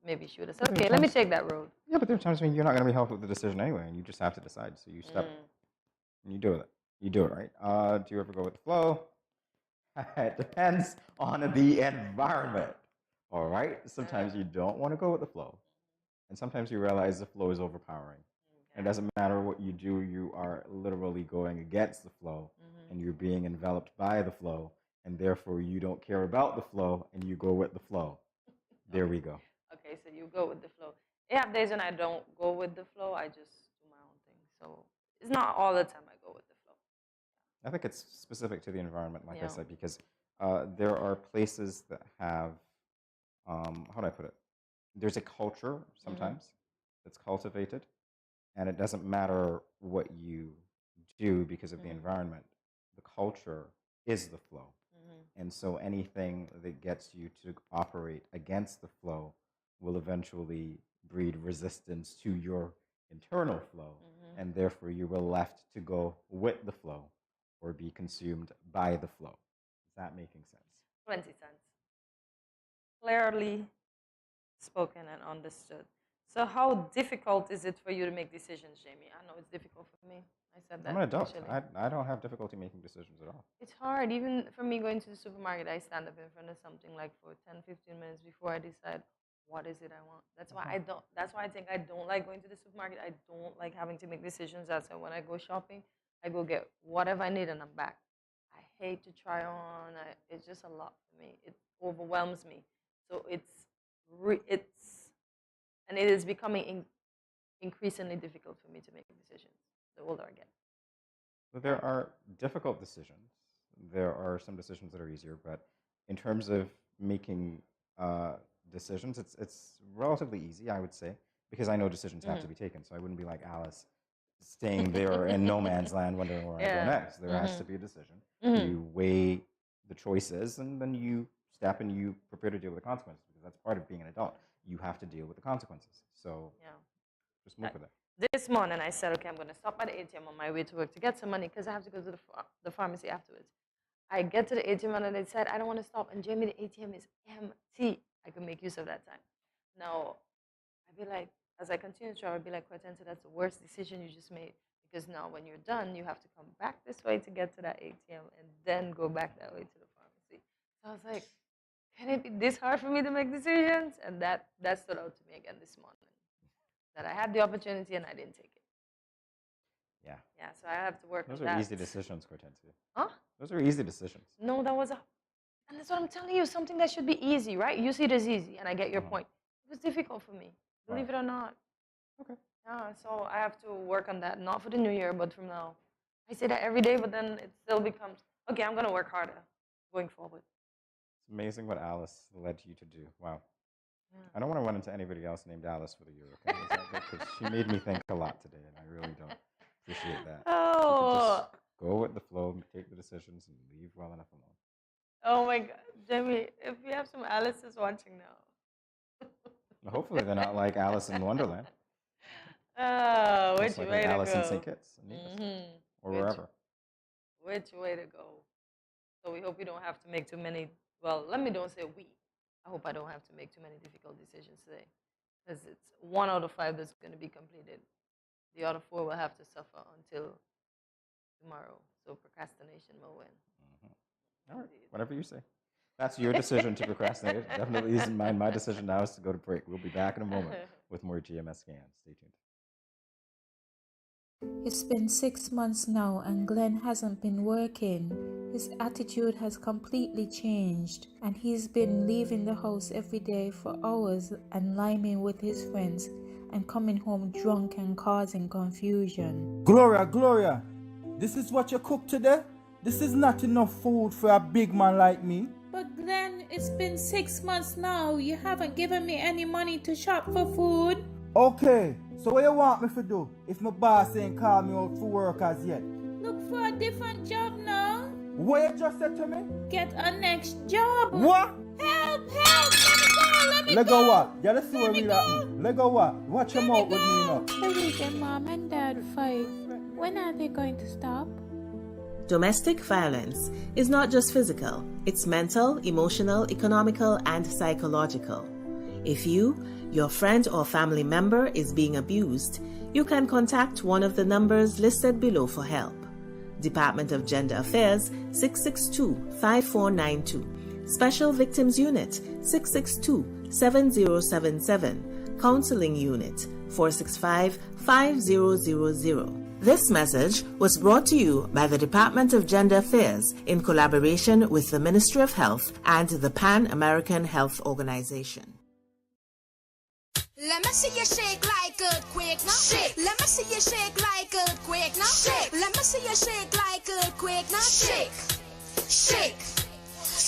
maybe she would have said, okay, let me take that road. Yeah, but there are times when you're not going to be helped with the decision anyway, and you just have to decide. So you step and you do it. You do it, right? Do you ever go with the flow? It depends on the environment. All right? Sometimes you don't want to go with the flow. And sometimes you realize the flow is overpowering. It doesn't matter what you do, you are literally going against the flow, and you're being enveloped by the flow, and therefore you don't care about the flow, and you go with the flow. There we go. Okay, so you go with the flow. I have days when I don't go with the flow. I just do my own thing. So it's not all the time I go with the flow. I think it's specific to the environment, like I Yeah. said, because there are places that have, how do I put it? There's a culture sometimes that's cultivated, and it doesn't matter what you do because of the environment. The culture is the flow. And so anything that gets you to operate against the flow will eventually breed resistance to your internal flow, and therefore you were left to go with the flow or be consumed by the flow. Is that making sense? Plenty sense. Clearly spoken and understood. So how difficult is it for you to make decisions, Jamie? I know it's difficult for me. I said that I'm an adult. initially. I don't have difficulty making decisions at all. It's hard. Even for me going to the supermarket, I stand up in front of something like for 10, 15 minutes before I decide what is it I want. That's why I think I don't like going to the supermarket. I don't like having to make decisions. That's why when I go shopping, I go get whatever I need and I'm back. I hate to try on. It's just a lot for me. It overwhelms me. So it is becoming increasingly difficult for me to make decisions the older I get. But there are difficult decisions. There are some decisions that are easier, but in terms of making decisions, it's relatively easy, I would say, because I know decisions have to be taken. So I wouldn't be like Alice, staying there in no man's land, wondering where I go next. There has to be a decision. You weigh the choices, and then you step and you prepare to deal with the consequences, because that's part of being an adult. You have to deal with the consequences. So just move with it. This morning, I said, okay, I'm going to stop by the ATM on my way to work to get some money because I have to go to the pharmacy afterwards. I get to the ATM and they said, I don't want to stop. And Jamie, the ATM is empty. I could make use of that time. Now, I'd be like, as I continue to travel, I'd be like, Cortenza, that's the worst decision you just made. Because now when you're done, you have to come back this way to get to that ATM and then go back that way to the pharmacy. So I was like, can it be this hard for me to make decisions? And that stood out to me again this morning. That I had the opportunity and I didn't take it. Yeah. Yeah, so I have to work on that. Those are easy decisions, Cortenza. Huh? Those are easy decisions. No, and that's what I'm telling you, something that should be easy, right? You see it as easy, and I get your point. It was difficult for me, believe it or not. Okay. Yeah, so I have to work on that, not for the new year, but from now. I say that every day, but then it still becomes, okay, I'm going to work harder going forward. It's amazing what Alice led you to do. Wow. Yeah. I don't want to run into anybody else named Alice for the year, okay? Because she made me think a lot today, and I really don't appreciate that. Oh. Just go with the flow, take the decisions, and leave well enough alone. Oh my God, Jamie, if we have some Alice's watching now. Well, hopefully they're not like Alice in Wonderland. Which like way to go? Alice in St. Kitts, or wherever. Which way to go? So we hope we don't have to make too many, well, don't say we. I hope I don't have to make too many difficult decisions today. Because it's 1 out of 5 that's going to be completed. The other 4 will have to suffer until tomorrow. So procrastination will win. All right, whatever you say. That's your decision to procrastinate. It definitely isn't mine. My decision now is to go to break. We'll be back in a moment with more GMS scans. Stay tuned. It's been 6 months now and Glenn hasn't been working. His attitude has completely changed and he's been leaving the house every day for hours and liming with his friends and coming home drunk and causing confusion. Gloria, this is what you cooked today? This is not enough food for a big man like me. But Glenn, it's been 6 months now. You haven't given me any money to shop for food. Okay, so what you want me to do if my boss ain't called me out for work as yet? Look for a different job now. What you just said to me? Get a next job. What? Help! Let me go! Let go what? Yeah, let's see what really happened. Let go what? Watch your mouth with me now. Every day mom and dad fight. When are they going to stop? Domestic violence is not just physical, it's mental, emotional, economical, and psychological. If you, your friend or family member is being abused, you can contact one of the numbers listed below for help. Department of Gender Affairs 662-5492, Special Victims Unit 662-7077, Counseling Unit, 465-5000. This message was brought to you by the Department of Gender Affairs in collaboration with the Ministry of Health and the Pan American Health Organization. Let me see you shake like earthquake now. Shake. Let me see you shake like earthquake now. Shake. Let me see you shake like earthquake now. Shake. Shake.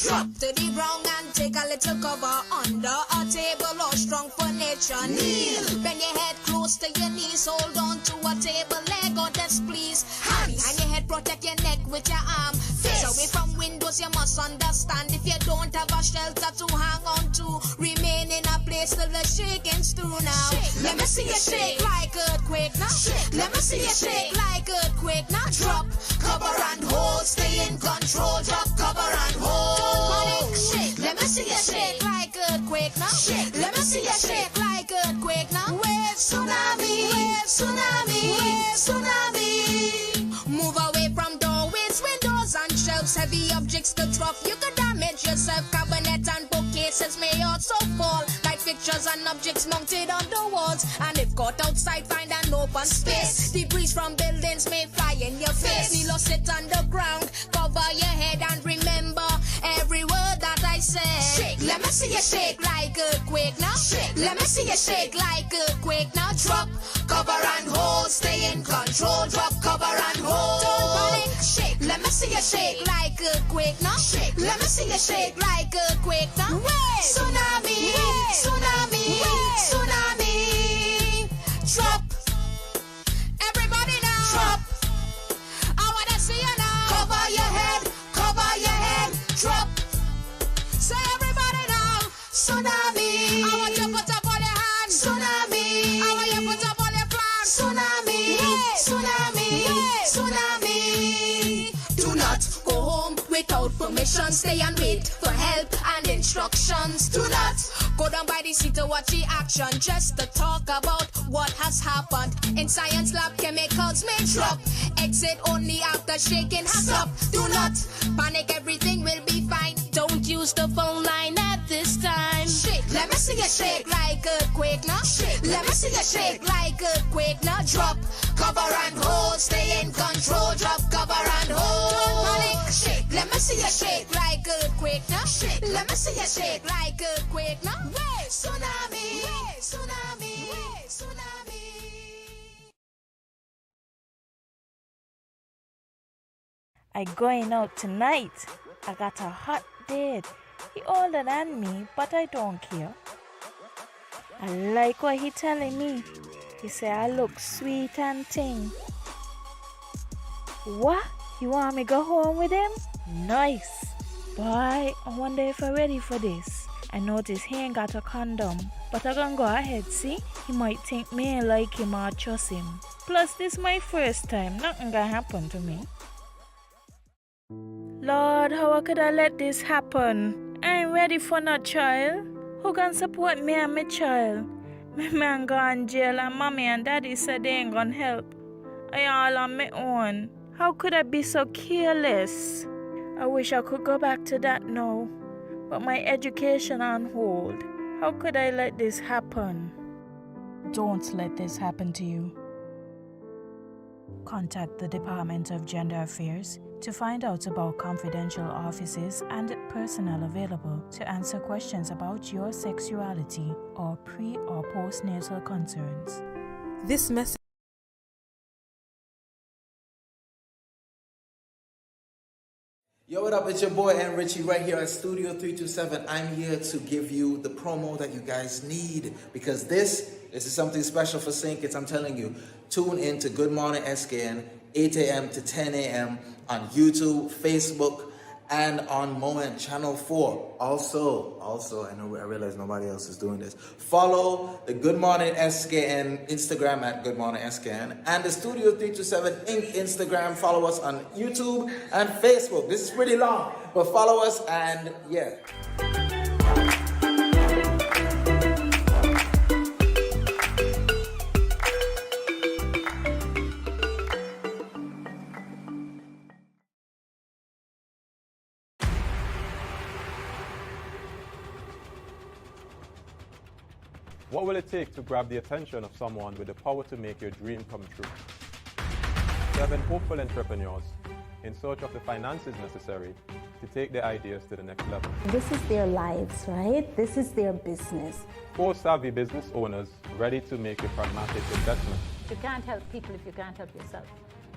Drop to the ground and take a little cover under a table or strong furniture. Kneel. Bend your head close to your knees. Hold on to a table leg or desk, please. Hands behind your head, protect your neck with your arm. Face away from windows, you must understand. If you don't have a shelter to hang on to, remain in a place till the shaking's through now. Shake. Let me see you shake like earthquake now. Shake. Let me see you shake like earthquake now. Drop, cover and hold. Stay in control. Drop, cover and hold. Shake. Let me see you shake like earthquake now. Shake. Let me see you shake like earthquake now. Wave tsunami, wave tsunami, wave tsunami. Move away from doorways, windows and shelves. Heavy objects to drop, you could damage yourself. Cabinet and bookcases may also fall. Like pictures and objects mounted on the walls. And if caught outside, find an open space. Debris from buildings may fly in your face. Kneel or sit on the ground, cover your head and remember every word that I said. Shake. Let me see you shake like earthquake now. Shake. Let me see you shake like earthquake now. Drop, cover and hold. Stay in control. Drop, cover and hold. Don't panic. Shake. Let me see you shake like earthquake now. Shake. Let me see you shake like earthquake now. Wave. Tsunami. Wave. Tsunami. Wave. Tsunami. Drop. Everybody now. Drop. I wanna see you now. Cover your head. Cover your head. Drop. Say everybody now. Tsunami. I want you put up all your hands. Tsunami. I want you put up all your flags. Tsunami. Yeah. Tsunami. Yeah. Tsunami. Do not go home without permission. Stay and wait for help and instructions. Do not go down by the seat to watch the action. Just to talk about what has happened. In science lab, chemicals may drop. Exit only after shaking has stopped. Do not panic, everything will be fine. Don't use the phone line at this time. Shake. Let me see you shake like earthquake now. Shake. Let me see you shake like earthquake now. Drop, cover and hold. Stay in control. Drop, cover and hold. Don't panic. Shake. Let me see you shake like earthquake now. Shake. Let me see you shake like earthquake now. Wave. Tsunami. Wave. Tsunami. Wave. Tsunami. I going out tonight. I got a hot date. He older than me, but I don't care. I like what he telling me. He say I look sweet and ting. What? You want me go home with him? Nice. Boy, I wonder if I'm ready for this. I notice he ain't got a condom, but I gonna go ahead, see? He might think me ain't like him or trust him. Plus, this my first time. Nothing gonna happen to me. Lord, how could I let this happen? I ain't ready for no child. Who can support me and my child? My man gone in jail and mommy and daddy said they ain't gonna help. I all on my own. How could I be so careless? I wish I could go back to that now. But my education on hold. How could I let this happen? Don't let this happen to you. Contact the Department of Gender Affairs to find out about confidential offices and personnel available to answer questions about your sexuality or pre- or postnatal concerns. This message. Yo, what up? It's your boy N Richie right here at Studio 327. I'm here to give you the promo that you guys need because this is something special for St. Kitts. I'm telling you, tune in to Good Morning SKN, 8 a.m. to 10 a.m. on YouTube, Facebook, and on Moen Channel 4. Also, I realize nobody else is doing this. Follow the Good Morning SKN Instagram at Good Morning SKN and the Studio 327 Inc. Instagram. Follow us on YouTube and Facebook. This is pretty long, but follow us and yeah. What will it take to grab the attention of someone with the power to make your dream come true? 7 hopeful entrepreneurs in search of the finances necessary to take their ideas to the next level. This is their lives, right? This is their business. 4 savvy business owners ready to make a pragmatic investment. You can't help people if you can't help yourself.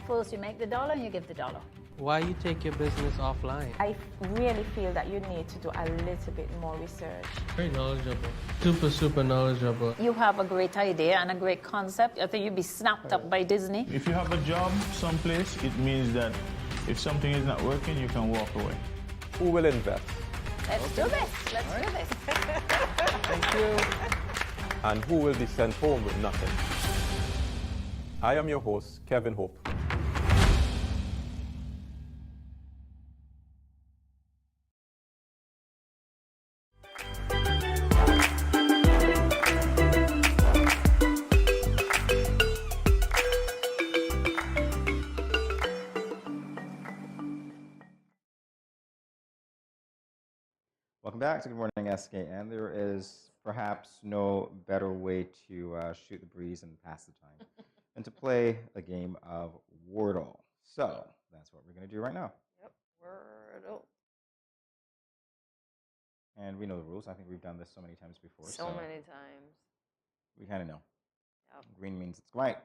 First you make the dollar and you give the dollar. Why you take your business offline? I really feel that you need to do a little bit more research. Very knowledgeable. Super knowledgeable. You have a great idea and a great concept. I think you'd be snapped up by Disney. If you have a job someplace, it means that if something is not working, you can walk away. Who will invest? Let's do this. Let's do this. Thank you. And who will be sent home with nothing? I am your host, Kevin Hope. Welcome back to Good Morning SKN. There is perhaps no better way to shoot the breeze and pass the time than to play a game of Wordle. So that's what we're going to do right now. Yep, Wordle. And we know the rules. I think we've done this so many times before. So many times. We kind of know. Yep. Green means it's right.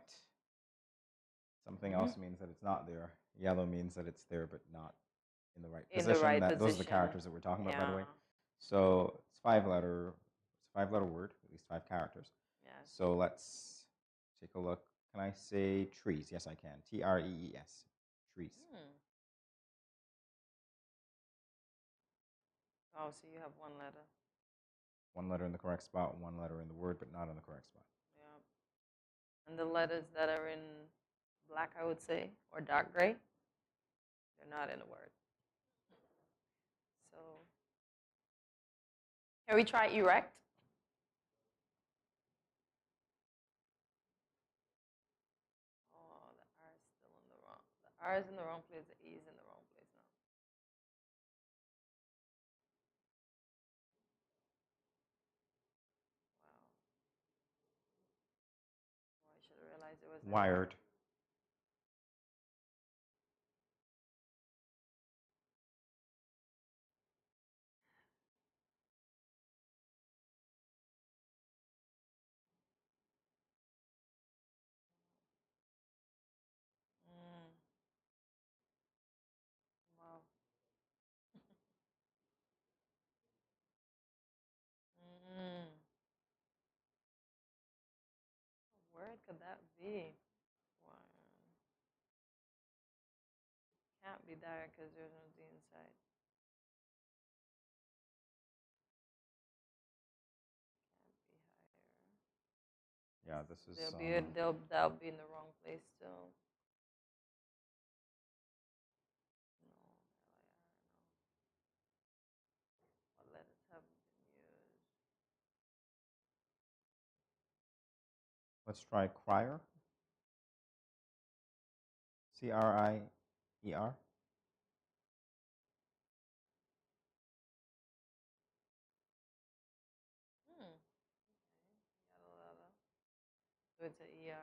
Something else means that it's not there. Yellow means that it's there but not in the right position. The right Those are the position. characters that we're talking about, by the way. So it's five-letter word, at least 5 characters. Yes. So let's take a look. Can I say trees? Yes, I can. T-R-E-E-S. Trees. Oh, so you have 1 letter. 1 letter in the correct spot, 1 letter in the word, but not in the correct spot. Yeah. And the letters that are in black, I would say, or dark gray, they're not in the word. So, can we try erect? Oh, the R is still in the wrong. The R is in the wrong place. The E is in the wrong place now. Wow. Oh, I should have realized it was Wired. Wow. What word could that be? Wow. Can't be there because there's no Z inside. Yeah, this is. They'll be in the wrong place still. What letters have been used? Let's try crier. C-R-I-E-R. So it's a ER.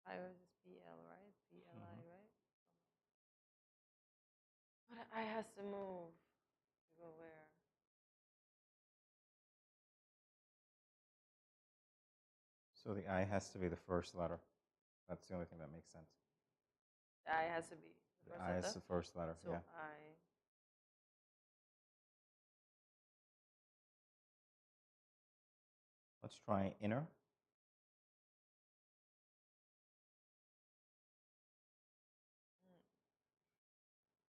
I was just PL, right? PLI, right? But I has to move to go where? So the I has to be the first letter. That's the only thing that makes sense. The I has to be the The first I letter? is the first letter, So yeah. I. Let's try inner.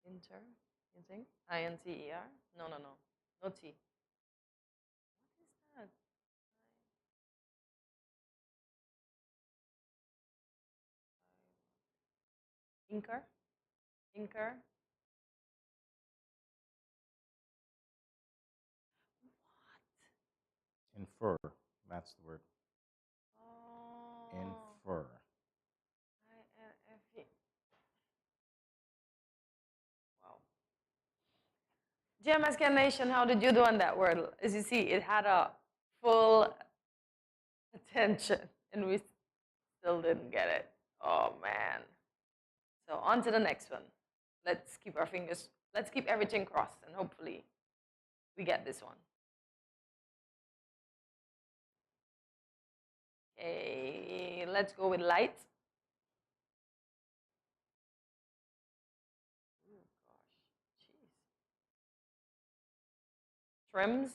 Inter, you think? I-N-T-E-R? No. No T. What is that? Inker? Inker? Infer. That's the word. Oh. Infer. GMSK Nation, how did you do on that word? As you see, it had a full attention and we still didn't get it. Oh man. So on to the next one. Let's keep our fingers, let's keep everything crossed and hopefully we get this one. Okay, let's go with light. Oh gosh, jeez. Trims.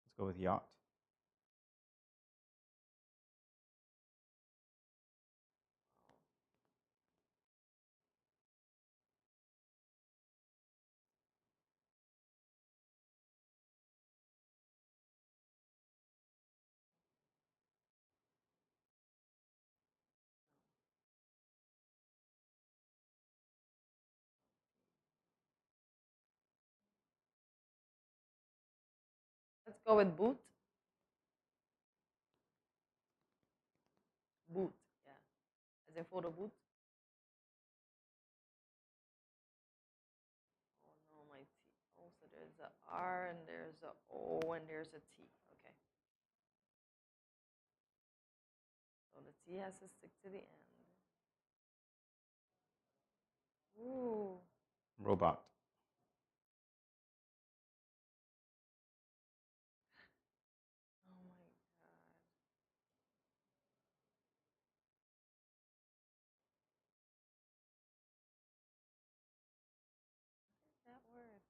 Let's go with yacht. Let's go with boot. Boot, yeah. As in photo boot. Oh no, my T. Oh, so there's a R and there's a O and there's a T. Okay. So the T has to stick to the end. Ooh. Robot. Oh my God. What is that word?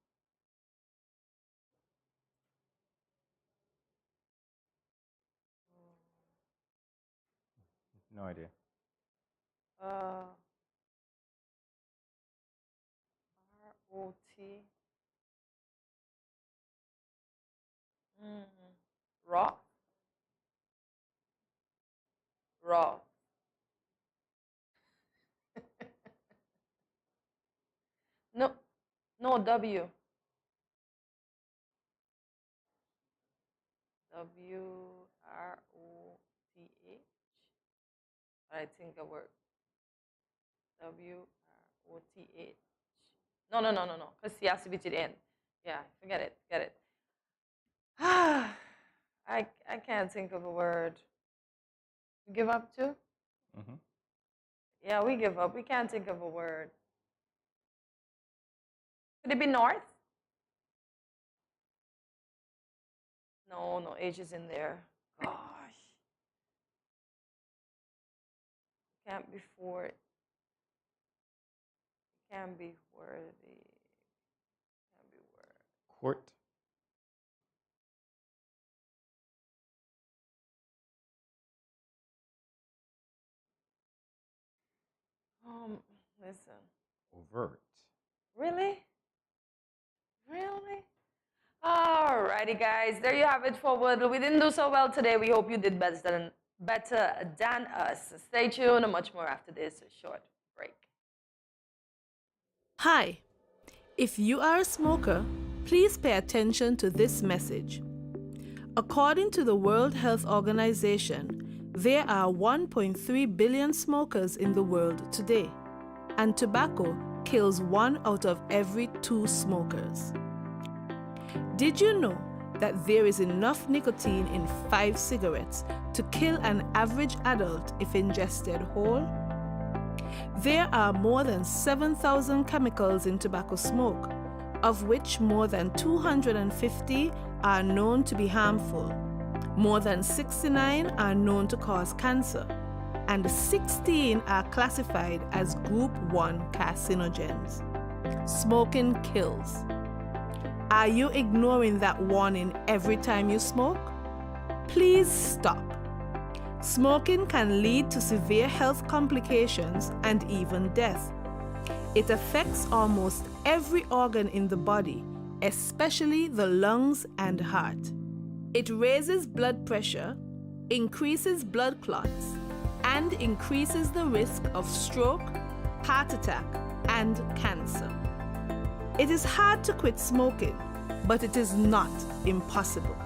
No idea. R-O-T. Raw. Raw. No, no, W. W-R-O-T-H. I think a word. W-R-O-T-H. No. Because C has to be to the end. Yeah, forget it. Get it. I can't think of a word. You give up too? Mm-hmm. Yeah, we give up. We can't think of a word. Could it be north? No, H is in there. Gosh. Can't be for it. Can't be worthy. Can't be word. Court. Listen. Overt. Really? Really? Alrighty, guys. There you have it, forward. We didn't do so well today. We hope you did better than us. Stay tuned. Much more after this short break. Hi. If you are a smoker, please pay attention to this message. According to the World Health Organization, there are 1.3 billion smokers in the world today, and tobacco kills 1 out of every 2 smokers. Did you know that there is enough nicotine in 5 cigarettes to kill an average adult if ingested whole? There are more than 7,000 chemicals in tobacco smoke, of which more than 250 are known to be harmful. More than 69 are known to cause cancer, and 16 are classified as Group 1 carcinogens. Smoking kills. Are you ignoring that warning every time you smoke? Please stop. Smoking can lead to severe health complications and even death. It affects almost every organ in the body, especially the lungs and heart. It raises blood pressure, increases blood clots, and increases the risk of stroke, heart attack, and cancer. It is hard to quit smoking, but it is not impossible.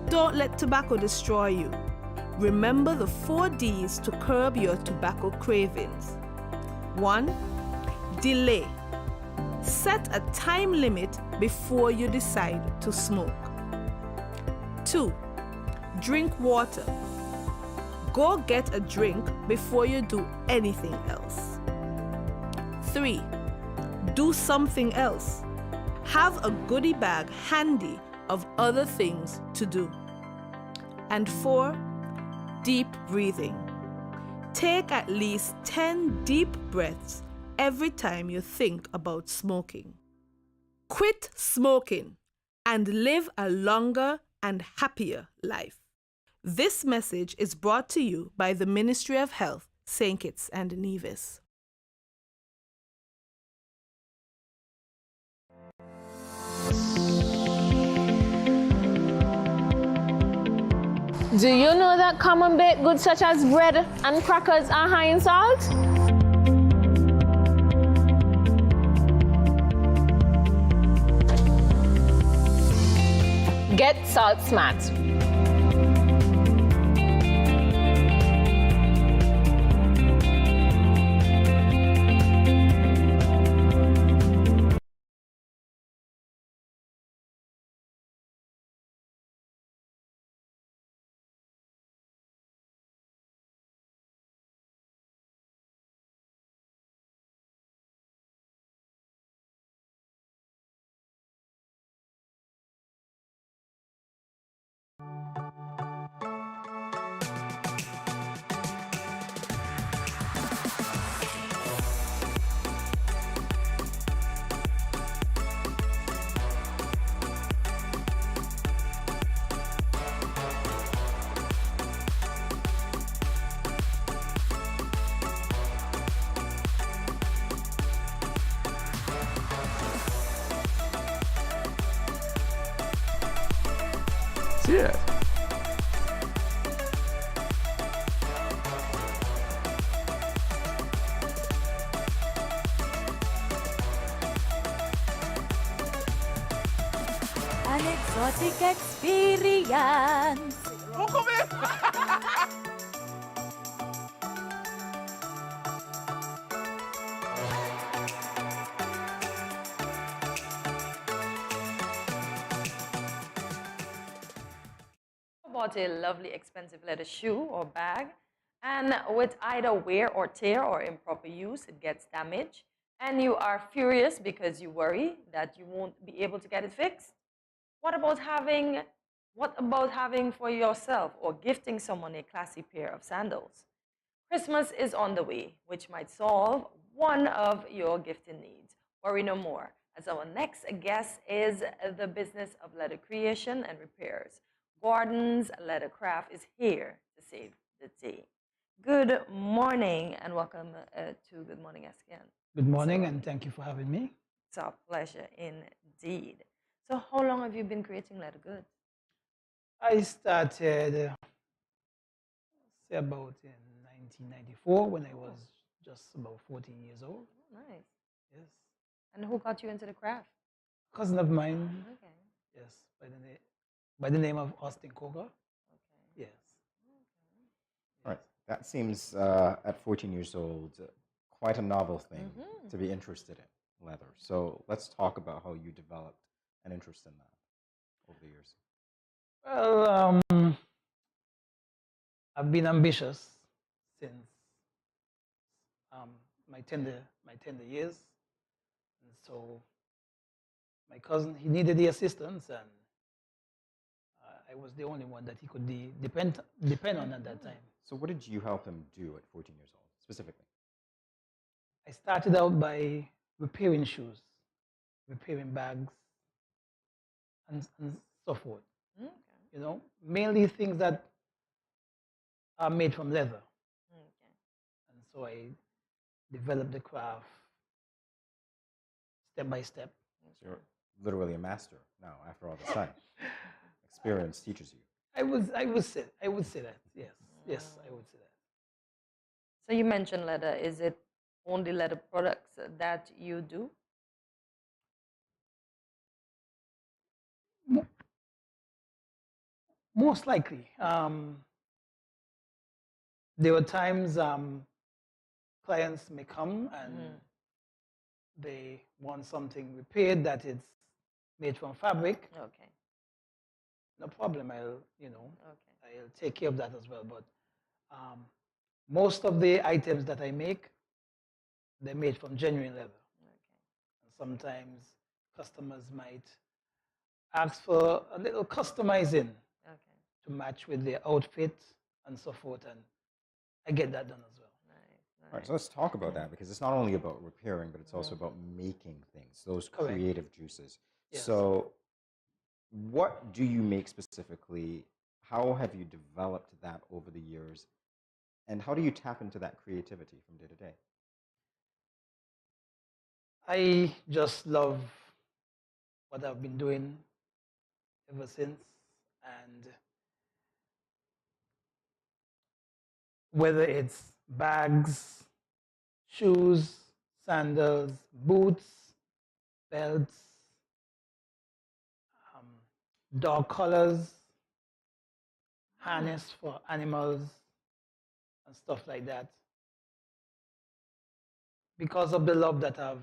Don't let tobacco destroy you. Remember the 4 Ds to curb your tobacco cravings. 1. Delay. Set a time limit before you decide to smoke. 2. Drink water. Go get a drink before you do anything else. 3. Do something else. Have a goodie bag handy of other things to do. And 4. Deep breathing. Take at least 10 deep breaths every time you think about smoking. Quit smoking and live a longer and happier life. This message is brought to you by the Ministry of Health, St. Kitts and Nevis. Do you know that common baked goods such as bread and crackers are high in salt? Get salt smart. Cheers. An exotic experience. Bought a lovely expensive leather shoe or bag, and with either wear or tear or improper use, it gets damaged, and you are furious because you worry that you won't be able to get it fixed? What about having for yourself or gifting someone a classy pair of sandals? Christmas is on the way, which might solve one of your gifting needs. Worry no more, as our next guest is the business of leather creation and repairs. Gordon's Leather Craft is here to save the day. Good morning and welcome to Good Morning SKN. Good morning and thank you for having me. It's our pleasure indeed. So how long have you been creating leather goods? I started, say about in 1994 when I was just about 14 years old. Oh, nice. Yes. And who got you into the craft? Cousin of mine. Okay. Yes, by the name of Austin Koga. Okay. Yes. All right. That seems, at 14 years old, quite a novel thing to be interested in, leather. So let's talk about how you developed an interest in that over the years. Well, I've been ambitious since my tender years, and so my cousin, he needed the assistance, and I was the only one that he could depend on at that time. So what did you help him do at 14 years old, specifically? I started out by repairing shoes, repairing bags, and so forth. Okay. You know, mainly things that are made from leather. Okay. And so I developed the craft step by step. So you're literally a master now, after all this time. Experience teaches you. I would say that. Yes, yes, I would say that. So you mentioned leather. Is it only leather products that you do? Most likely. There were times clients may come and they want something repaired that it's made from fabric. Okay. No problem. I'll Okay. I'll take care of that as well. But most of the items that I make, they're made from genuine leather. And sometimes customers might ask for a little customizing to match with their outfit and so forth, and I get that done as well. All right, so let's talk about that, because it's not only about repairing, but it's also about making things, those Correct. creative juices. Yes. So what do you make specifically? How have you developed that over the years? And how do you tap into that creativity from day to day? I just love what I've been doing ever since, and whether it's bags, shoes, sandals, boots, belts, dog collars, harness for animals, and stuff like that. Because of the love that I've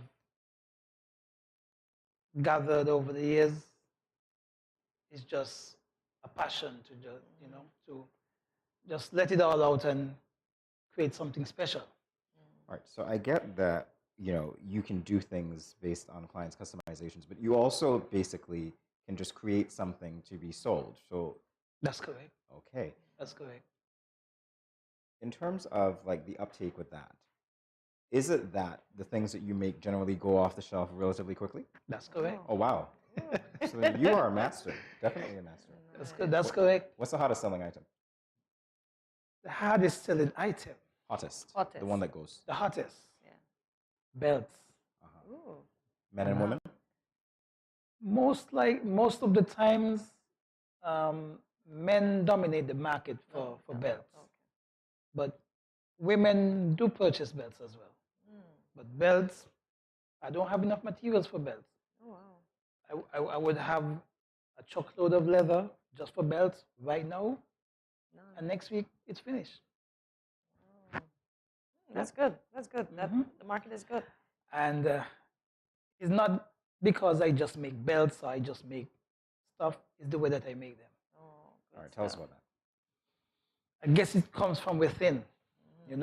gathered over the years, it's just a passion to just, to just let it all out and create something special. All right, so I get that, you can do things based on clients' customizations, but you also basically can just create something to be sold. So that's correct. Okay. That's correct. In terms of like the uptake with that, is it that the things that you make generally go off the shelf relatively quickly? That's correct. Oh, wow. So then you are a master, definitely a master. That's good. That's correct. What's the hottest selling item? The hardest selling item. Hottest. Hottest. The one that goes. The hottest. Yeah. Belts. Ooh. Men and women? Most of the times, men dominate the market for belts. Okay. But women do purchase belts as well. But belts, I don't have enough materials for belts. Oh, wow. I would have a truckload of leather just for belts right now, and next week it's finished. That's good. That's good. The market is good. And it's not because I just make belts or I just make stuff. It's the way that I make them. Oh, all right, tell us about that. I guess it comes from within, It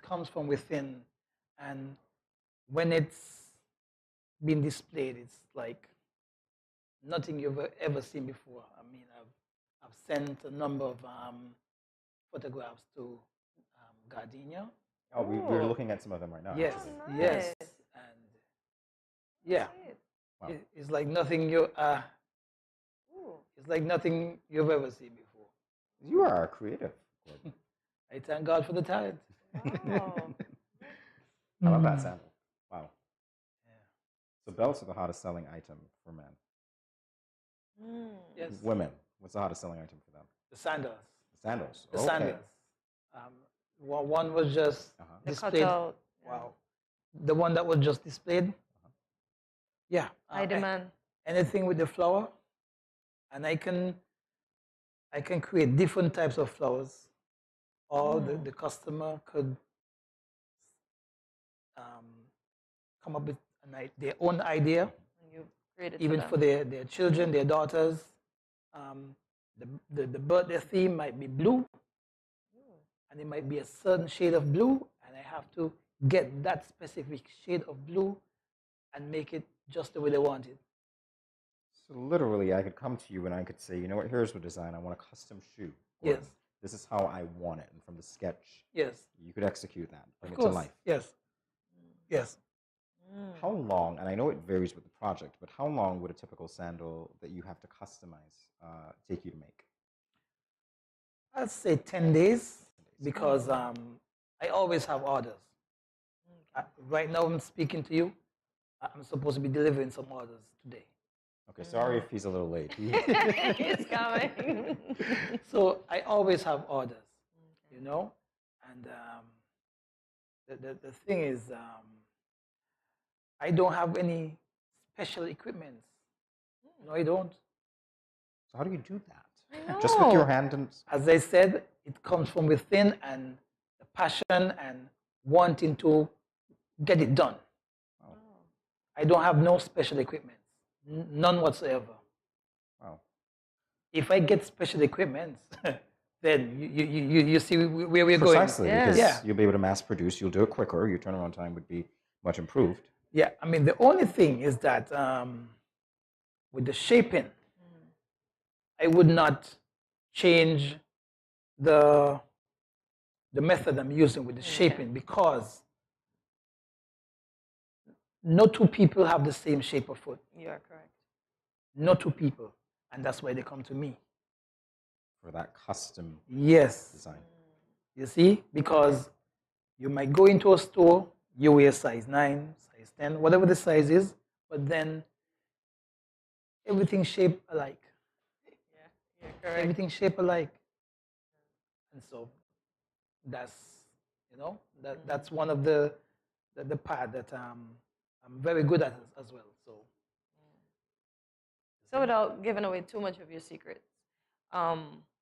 comes from within, and when it's been displayed, it's like nothing you've ever seen before. I mean, I've sent a number of photographs to Gardenia. Oh, we're looking at some of them right now. Yes, actually. yes, and yeah, Wow. it's like nothing it's like nothing you've ever seen before. You are creative, Gordon. I thank God for the talent. Wow. I love that sample. Wow. Yeah. So belts are the hottest selling item for men. Yes. Women, what's the hottest selling item for them? The sandals. The sandals. The Okay. sandals. One was just The displayed. cutout. Wow. The one that was just displayed. Yeah. High demand. Anything with the flower, and I can create different types of flowers, or the customer could come up with their own idea, And you created even for their children, their daughters. The birthday theme might be blue, and it might be a certain shade of blue, and I have to get that specific shade of blue and make it just the way they want it. So literally, I could come to you and I could say, you know what, here's the design. I want a custom shoe. Yes. Gordon. This is how I want it. And from the sketch, Yes. you could execute that, bring Of it to course. life. Yes. Yes. How long, and I know it varies with the project, but how long would a typical sandal that you have to customize take you to make? I'd say 10 days because I always have orders. Right now, I'm speaking to you. I'm supposed to be delivering some orders today. Okay, sorry if he's a little late. He's coming. So I always have orders, you know, and the thing is, I don't have any special equipment. No, I don't. So how do you do that? Just with your hand and... As I said, it comes from within, and the passion and wanting to get it done. Wow. I don't have no special equipment, none whatsoever. Wow. If I get special equipment, then you see where we're Precisely, going. because you'll be able to mass produce, you'll do it quicker, your turnaround time would be much improved. Yeah, I mean, the only thing is that with the shaping, I would not change the method I'm using with the shaping, because no two people have the same shape of foot. You are correct. No two people, and that's why they come to me. For that custom design. You see, because you might go into a store, you wear size 9, size 10, whatever the size is, but then everything shaped alike. Everything shaped alike. And so that's, you know, that's one of the part that I'm very good at as well. So without giving away too much of your secrets,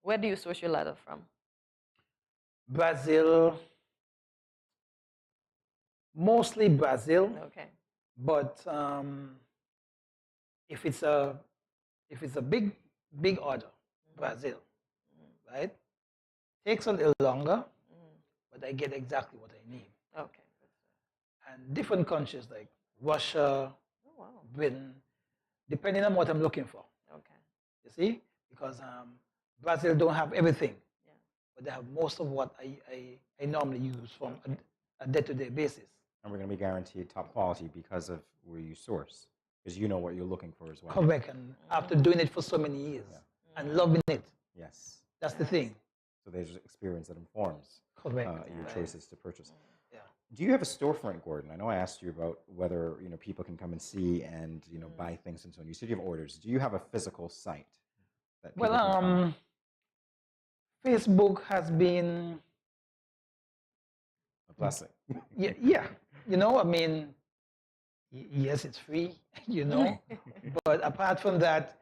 where do you source your leather from? Brazil, mostly Brazil. Okay. But if it's a big order, Brazil, right? Takes a little longer, but I get exactly what I need. Okay. And different countries like Russia, Britain, depending on what I'm looking for. Okay. You see, because Brazil don't have everything, but they have most of what I normally use from a day-to-day basis. And we're going to be guaranteed top quality because of where you source, because you know what you're looking for as well. Correct, and after doing it for so many years and loving it, yes, that's the thing. So there's experience that informs your choices to purchase. Yeah. Do you have a storefront, Gordon? I know I asked you about whether people can come and see and buy things and so on. You said you have orders. Do you have a physical site? That people can come? Facebook has been a blessing. Yeah. You know, I mean, yes, it's free, but apart from that,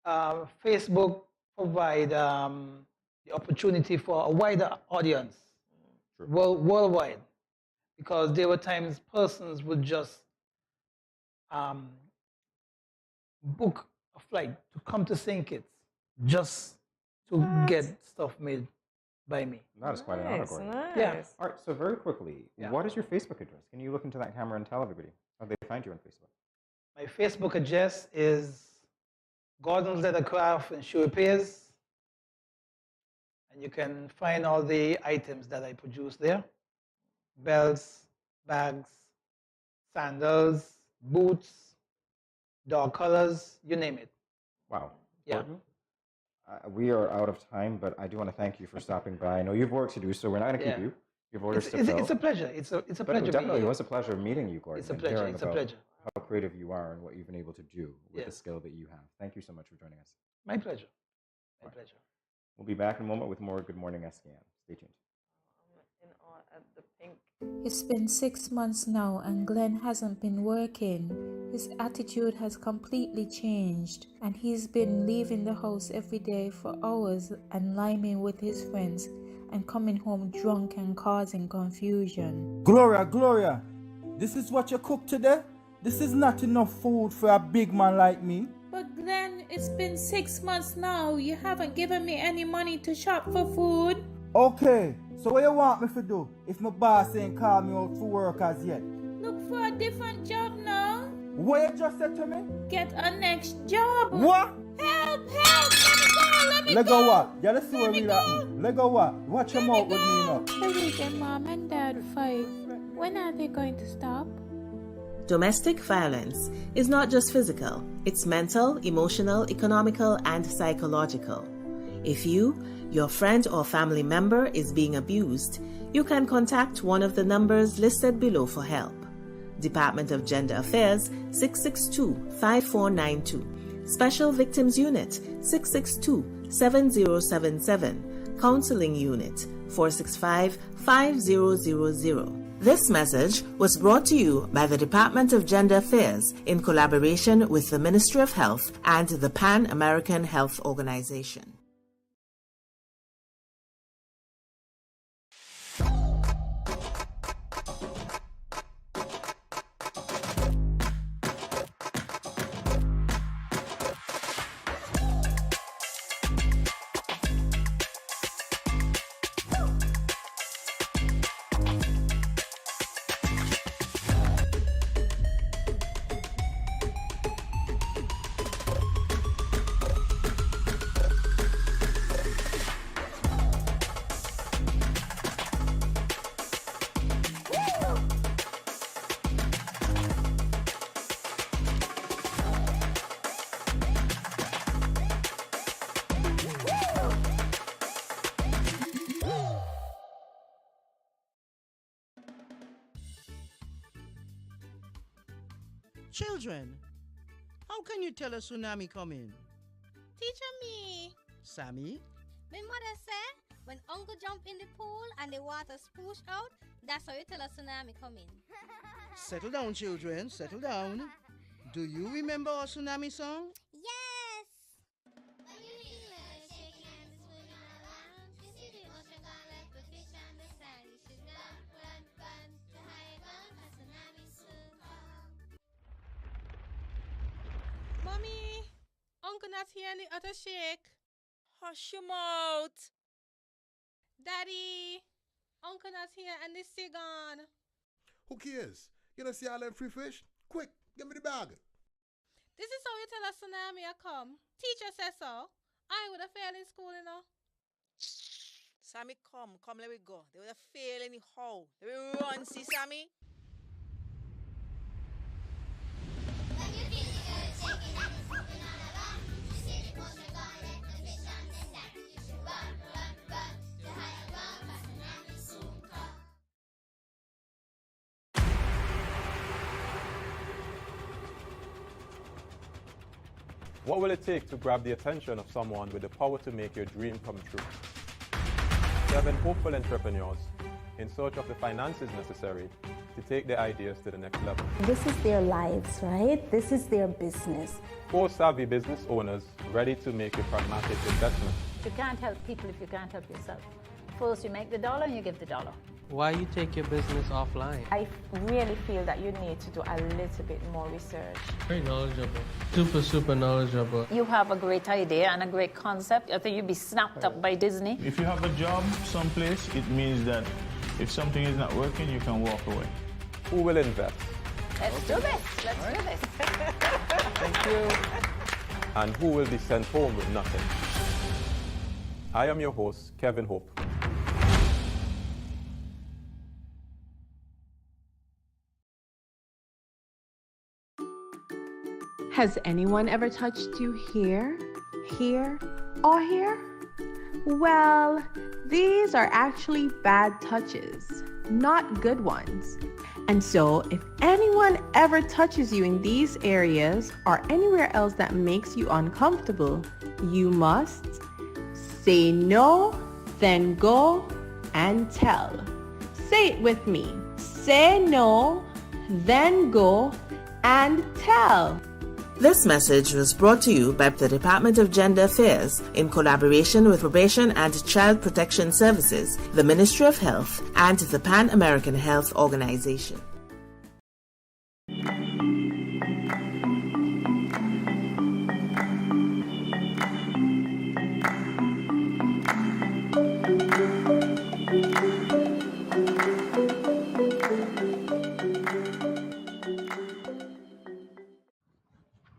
Facebook provide the opportunity for a wider audience worldwide, because there were times persons would just book a flight to come to St. Kitts just to get stuff made by me. That is quite an honor, Gordon. Yeah. All right, so very quickly, what is your Facebook address? Can you look into that camera and tell everybody how they find you on Facebook? My Facebook address is Gordon's Leathercraft and Shoe Repairs. And you can find all the items that I produce there. Belts, bags, sandals, boots, dog collars, you name it. Wow. Yeah. Gordon, we are out of time, but I do want to thank you for stopping by. I know you've work to do, so we're not going to keep you. You've orders to fill. It's a pleasure. It's a pleasure. Definitely, it was a pleasure meeting you, Gordon. It's a pleasure. It's a pleasure. How creative you are and what you've been able to do with the skill that you have. Thank you so much for joining us. My pleasure. My pleasure. We'll be back in a moment with more Good Morning SKN. Stay tuned. It's been 6 months now and Glenn hasn't been working. His attitude has completely changed and he's been leaving the house every day for hours and liming with his friends and coming home drunk and causing confusion. Gloria, this is what you cook today? This is not enough food for a big man like me. But Glenn, it's been 6 months now. You haven't given me any money to shop for food. Okay, so what you want me to do if my boss ain't called me out for work as yet? Look for a different job now. What you just said to me? Get a next job. What? Help! Let me go! Let go what? Yeah, let's see what really happening. Let go what? Watch your mouth with me now. Every day mom and dad fight. When are they going to stop? Domestic violence is not just physical, it's mental, emotional, economical, and psychological. If you, your friend or family member is being abused, you can contact one of the numbers listed below for help. Department of Gender Affairs 662-5492, Special Victims Unit 662-7077, Counseling Unit 465-5000. This message was brought to you by the Department of Gender Affairs in collaboration with the Ministry of Health and the Pan American Health Organization. Children, how can you tell a tsunami coming? Teacher me. Sammy? My mother said when uncle jump in the pool and the water spoosh out, that's how you tell a tsunami coming. Settle down, children, settle down. Do you remember our tsunami song? Yes. Mommy, Uncle not here and the other shake. Hush your mouth. Daddy, Uncle not here and the sea gone. Who cares? You don't see all them free fish? Quick, give me the bag. This is how you tell a tsunami a come. Teacher says so. I would have failed in school, you know. Sammy, come, let me go. They would have failed anyhow. They will run, see, Sammy? What will it take to grab the attention of someone with the power to make your dream come true? 7 hopeful entrepreneurs in search of the finances necessary to take their ideas to the next level. This is their lives, right? This is their business. 4 savvy business owners ready to make a pragmatic investment. You can't help people if you can't help yourself. First you make the dollar and you give the dollar. Why you take your business offline? I really feel that you need to do a little bit more research. Very knowledgeable. Super knowledgeable. You have a great idea and a great concept. I think you'd be snapped up by Disney. If you have a job someplace, it means that if something is not working, you can walk away. Who will invest? Let's do this. Let's do this. Thank you. And who will be sent home with nothing? I am your host, Kevin Hope. Has anyone ever touched you here, or here? Well, these are actually bad touches, not good ones. And so, if anyone ever touches you in these areas or anywhere else that makes you uncomfortable, you must say no, then go and tell. Say it with me. Say no, then go and tell. This message was brought to you by the Department of Gender Affairs in collaboration with Probation and Child Protection Services, the Ministry of Health, and the Pan American Health Organization.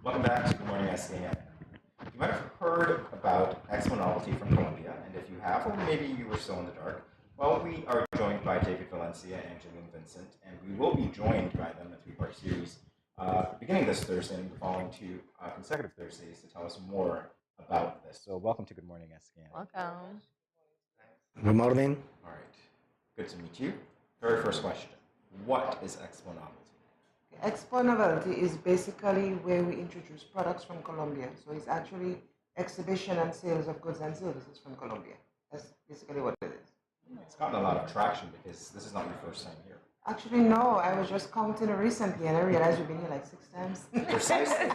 Welcome back to Good Morning SKN. You might have heard about Expo Novelty from Colombia, and if you have, or maybe you were still in the dark, well, we are joined by David Valencia and Julian Vincent, and we will be joined by them in a 3-part series beginning this Thursday and following 2 consecutive Thursdays to tell us more about this. So welcome to Good Morning SKN. Welcome. Good morning. All right. Good to meet you. Very first question. What is Expo Novelty? Expo Novelty is basically where we introduce products from Colombia. So it's actually exhibition and sales of goods and services from Colombia. That's basically what it is. It's gotten a lot of traction because this is not your first time here. Actually, no. I was just counting recently and I realized we've been here like 6 times. Precisely.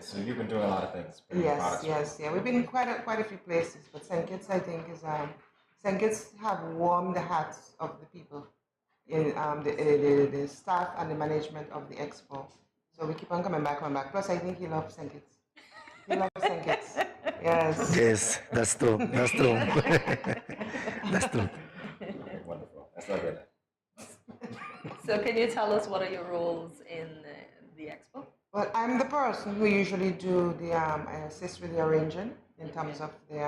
So you've been doing a lot of things. Yeah. We've been quite a few places, but St. Kitts, I think, is St. Kitts have warmed the hearts of the people, in the staff and the management of the expo. So we keep on coming back. Plus, I think he loves St. Kitts. He loves St. Kitts. Yes. Yes, that's true. That's true. That's true. Okay, wonderful. That's not good. So can you tell us what are your roles in the expo? Well, I'm the person who usually do the, I assist with the arranging in terms of the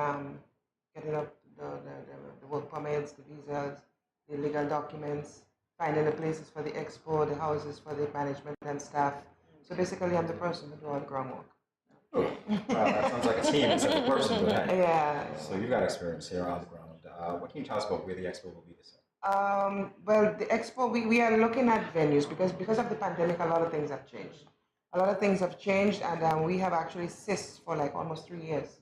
getting up the work permits, the visas, the legal documents, finding the places for the expo, the houses for the management and staff. So basically, I'm the person who do all the groundwork. Oh, well, that sounds like a team instead of a person, but hey. Yeah. So you've got experience here on the ground. What can you tell us about where the expo will be this year? Well, the expo, we are looking at venues because of the pandemic, a lot of things have changed. A lot of things have changed, and we have actually ceased for like almost 3 years.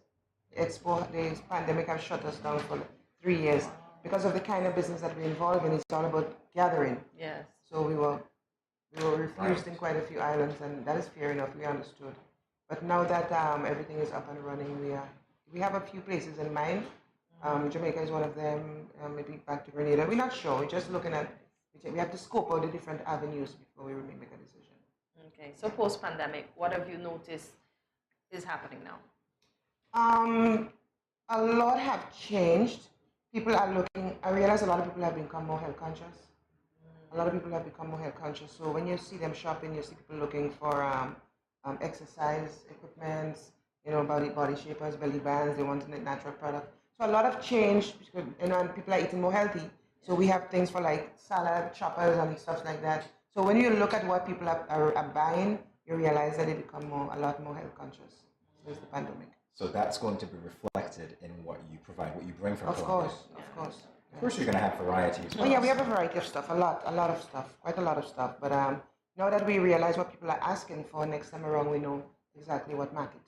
The expo, the pandemic has shut us down for 3 years because of the kind of business that we're involved in. It's all about gathering. Yes. So we were refused in quite a few islands, and that is fair enough. We understood. But now that everything is up and running, we have a few places in mind. Jamaica is one of them, maybe back to Grenada. We're not sure. We're just looking at, we have to scope out the different avenues before we make a decision. Okay, so post-pandemic, what have you noticed is happening now? A lot have changed. People are looking, I realize a lot of people have become more health conscious. A lot of people have become more health conscious. So when you see them shopping, you see people looking for exercise equipment, body shapers, belly bands, they want a natural product. So a lot of change, and people are eating more healthy. So we have things for like salad, choppers and stuff like that. So when you look at what people are buying, you realize that they become a lot more health conscious since the pandemic. So that's going to be reflected in what you provide, what you bring from Of Colombia. course. Of course, you're going to have variety as well. Oh yeah, we have a variety of stuff, a lot of stuff, quite a lot of stuff. But now that we realize what people are asking for, next time around we know exactly what market to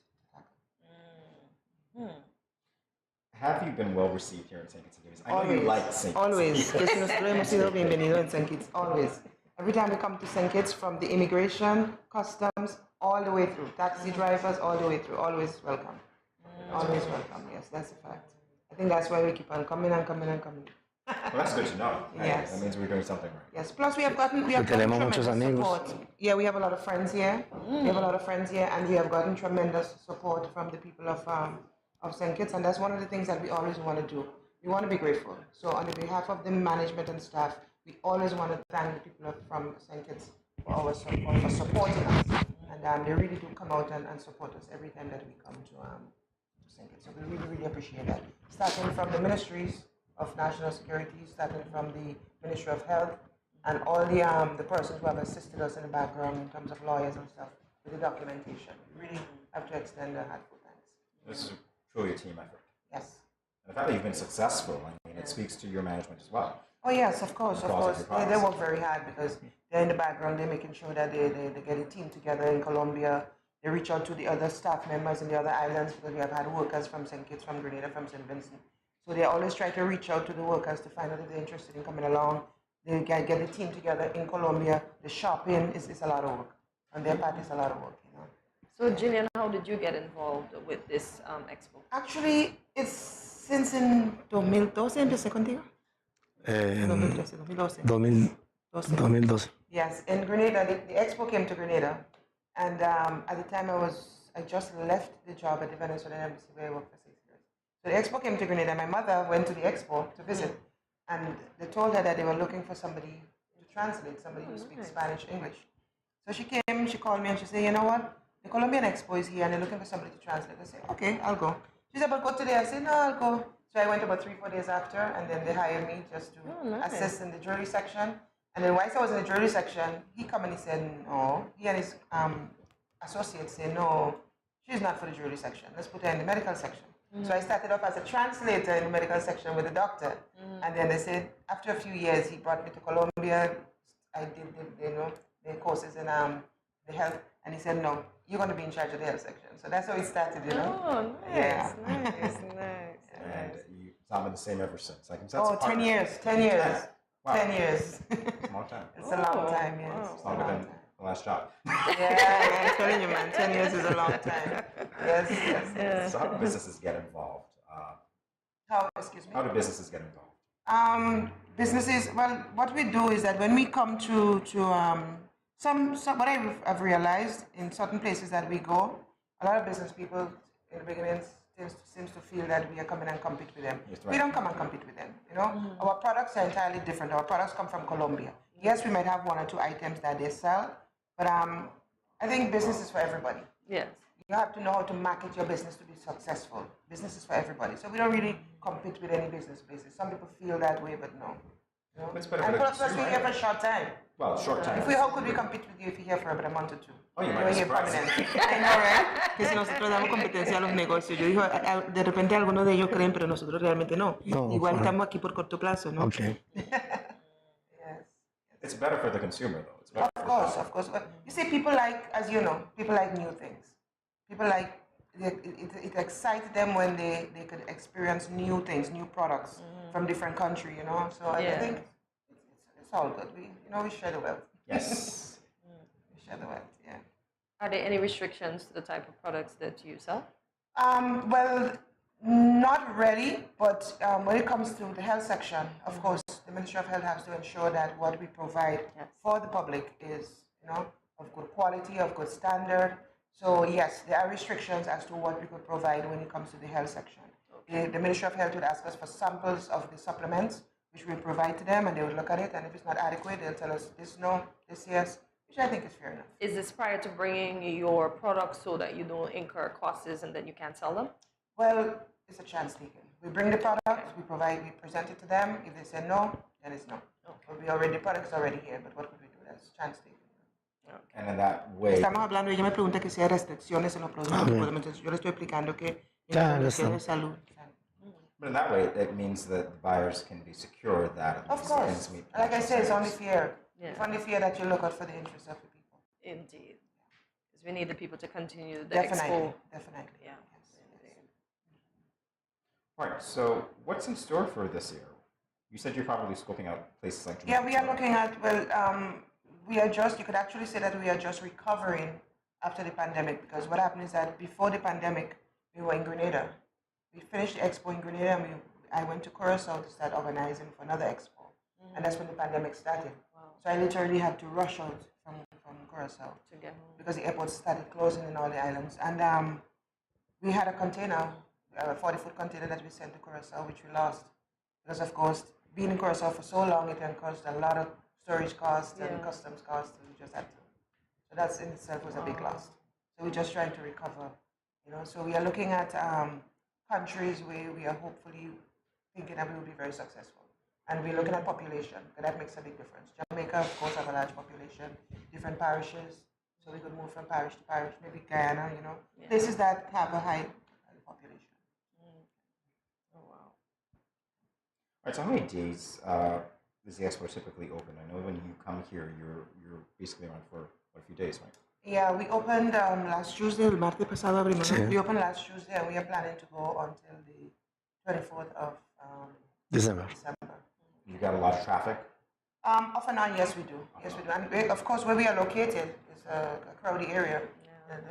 tackle. Have you been well received here in St. Kitts and Nevis? I know Always. you like St. Kitts. Always. Bienvenido in St. Kitts. Always. Every time we come to St. Kitts, from the immigration, customs, all the way through, taxi drivers, all the way through, always welcome. Always welcome. Yes, that's a fact. I think that's why we keep on coming and coming and coming. Well, that's good to know. Yes. That means we're doing something right. Yes. Plus, we have gotten tremendous support. Yeah, we have a lot of friends here. We have a lot of friends here, and we have gotten tremendous support from the people of St. Kitts, and that's one of the things that we always want to do. We want to be grateful. So on behalf of the management and staff, we always want to thank the people from St. Kitts for supporting us. And they really do come out and support us every time that we come to St. Kitts. So we really, really appreciate that. Starting from the ministries of national security, starting from the Ministry of Health, and all the persons who have assisted us in the background in terms of lawyers and stuff with the documentation. We really have to extend a heartfelt thanks. This is truly a team effort. Yes. And the fact that you've been successful, I mean, it speaks to your management as well. Oh yes, of course. They work very hard because they're in the background, they're making sure that they get a team together in Colombia. They reach out to the other staff members in the other islands because we have had workers from St. Kitts, from Grenada, from St. Vincent. So they always try to reach out to the workers to find out if they're interested in coming along. They get the team together in Colombia. The shopping is a lot of work. On their part, it's a lot of work, So Gillian, how did you get involved with this expo? Actually, it's since in 2012, ¿empecé contigo? 2012. Yes, in Grenada, the expo came to Grenada, and at the time I just left the job at the Venezuelan embassy where I worked for 6 years. So the expo came to Grenada. My mother went to the expo to visit, and they told her that they were looking for somebody to translate, somebody who speaks Spanish, English. So she came, she called me, and she said, you know what? The Colombian expo is here, and they're looking for somebody to translate. I said, okay, I'll go. She said, but go today. I said, no, I'll go. So I went about 3-4 days after, and then they hired me just to assist in the jewelry section. And then whilst I was in the jewelry section, he come and he said, no. He and his associates said, no, she's not for the jewelry section. Let's put her in the medical section. So I started off as a translator in the medical section with the doctor. And then they said, after a few years, he brought me to Colombia. I did, the their courses in the health, and he said, no, you're going to be in charge of the health section. So that's how it started, you know? Oh, nice, Yeah. nice. And you've not been the same ever since. Like, that's Oh, 10 years, 10 years. Wow. 10 years. It's a long time. It's a long time, yes. It's longer than the last job. Yeah, I'm telling you, man, 10 years is a long time. Yes, yes. So how do businesses get involved? Excuse me? How do businesses get involved? Businesses, well, what we do is that when we come to some what I've realized in certain places that we go, a lot of business people in the beginning seems to feel that we are coming and compete with them. Yes, right. We don't come and compete with them, you know? Our products are entirely different. Our products come from Colombia. Yes, we might have one or two items that they sell, but I think business is for everybody. Yes. You have to know how to market your business to be successful. Business is for everybody. So we don't really compete with any business places. Some people feel that way, but no. You know? It's better And for the plus, we're here for a short time. Well, short time. How could we compete with you if you're here for about a month or two? Oh, you might You're be here surprised. permanent. I know, right? Que si nosotros damos competencia a los negocios. Yo digo, de repente algunos de ellos creen, pero nosotros realmente no. No, Igual correct. estamos aquí por corto plazo, ¿no? Okay. It's better for the consumer, though. It's better Of course, of course. But you see, people like, as you know, people like new things. People like, it excites them when they could experience new things, new products from different countries, you know? So I think it's all good. We share the wealth. Yes. We share the wealth, yeah. Are there any restrictions to the type of products that you sell? Well, not really, but when it comes to the health section, of course, the Ministry of Health has to ensure that what we provide for the public is, of good quality, of good standard. So yes, there are restrictions as to what we could provide when it comes to the health section. The Ministry of Health would ask us for samples of the supplements, which we provide to them, and they would look at it, and if it's not adequate, they'll tell us this no, this yes, which I think is fair enough. Is this prior to bringing your products so that you don't incur costs and then you can't sell them? Well, it's a chance taken. We bring the product, we present it to them. If they say no, then it's no. But the product's already here, but what could we do? That's chance taken. And in that way, Estamos hablando, ella me pregunta que si hay restricciones en los productos que podemos, entonces yo le estoy explicando que en cuestión de salud. but in that way, it means that the buyers can be secure that Of course, meet like I said, it's only standards. fair. Yeah. It's only fair that you look out for the interests of the people. Indeed. Because we need the people to continue the Definitely, expo. definitely. Yeah. All right, so what's in store for this year? You said you're probably scoping out places like Yeah, we are looking at, you could actually say that we are just recovering after the pandemic, because what happened is that before the pandemic, we were in Grenada. We finished the expo in Grenada, and I went to Curacao to start organizing for another expo. And that's when the pandemic started. So I literally had to rush out from Curacao because the airports started closing in all the islands. And we had a container, a 40-foot container that we sent to Curacao, which we lost. Because, of course, being in Curacao for so long, it caused a lot of storage costs and customs costs. So we just had to. So that in itself was a big loss. So we're just trying to recover. So we are looking at countries where we are hopefully thinking that we will be very successful. And we're looking at population, because that makes a big difference. Jamaica, of course, have a large population, different parishes. So we could move from parish to parish, maybe Guyana, places that have a high population. Oh, wow. All right, so how many days is the expo typically open? I know when you come here, you're basically around for a few days, right? Yeah, we opened last Tuesday, el martes pasado abrimos. Sí. We opened last Tuesday, and we are planning to go until the 24th of December. You got a lot of traffic? Off and on, yes, we do. Yes, we do. And of course, where we are located is a crowded area.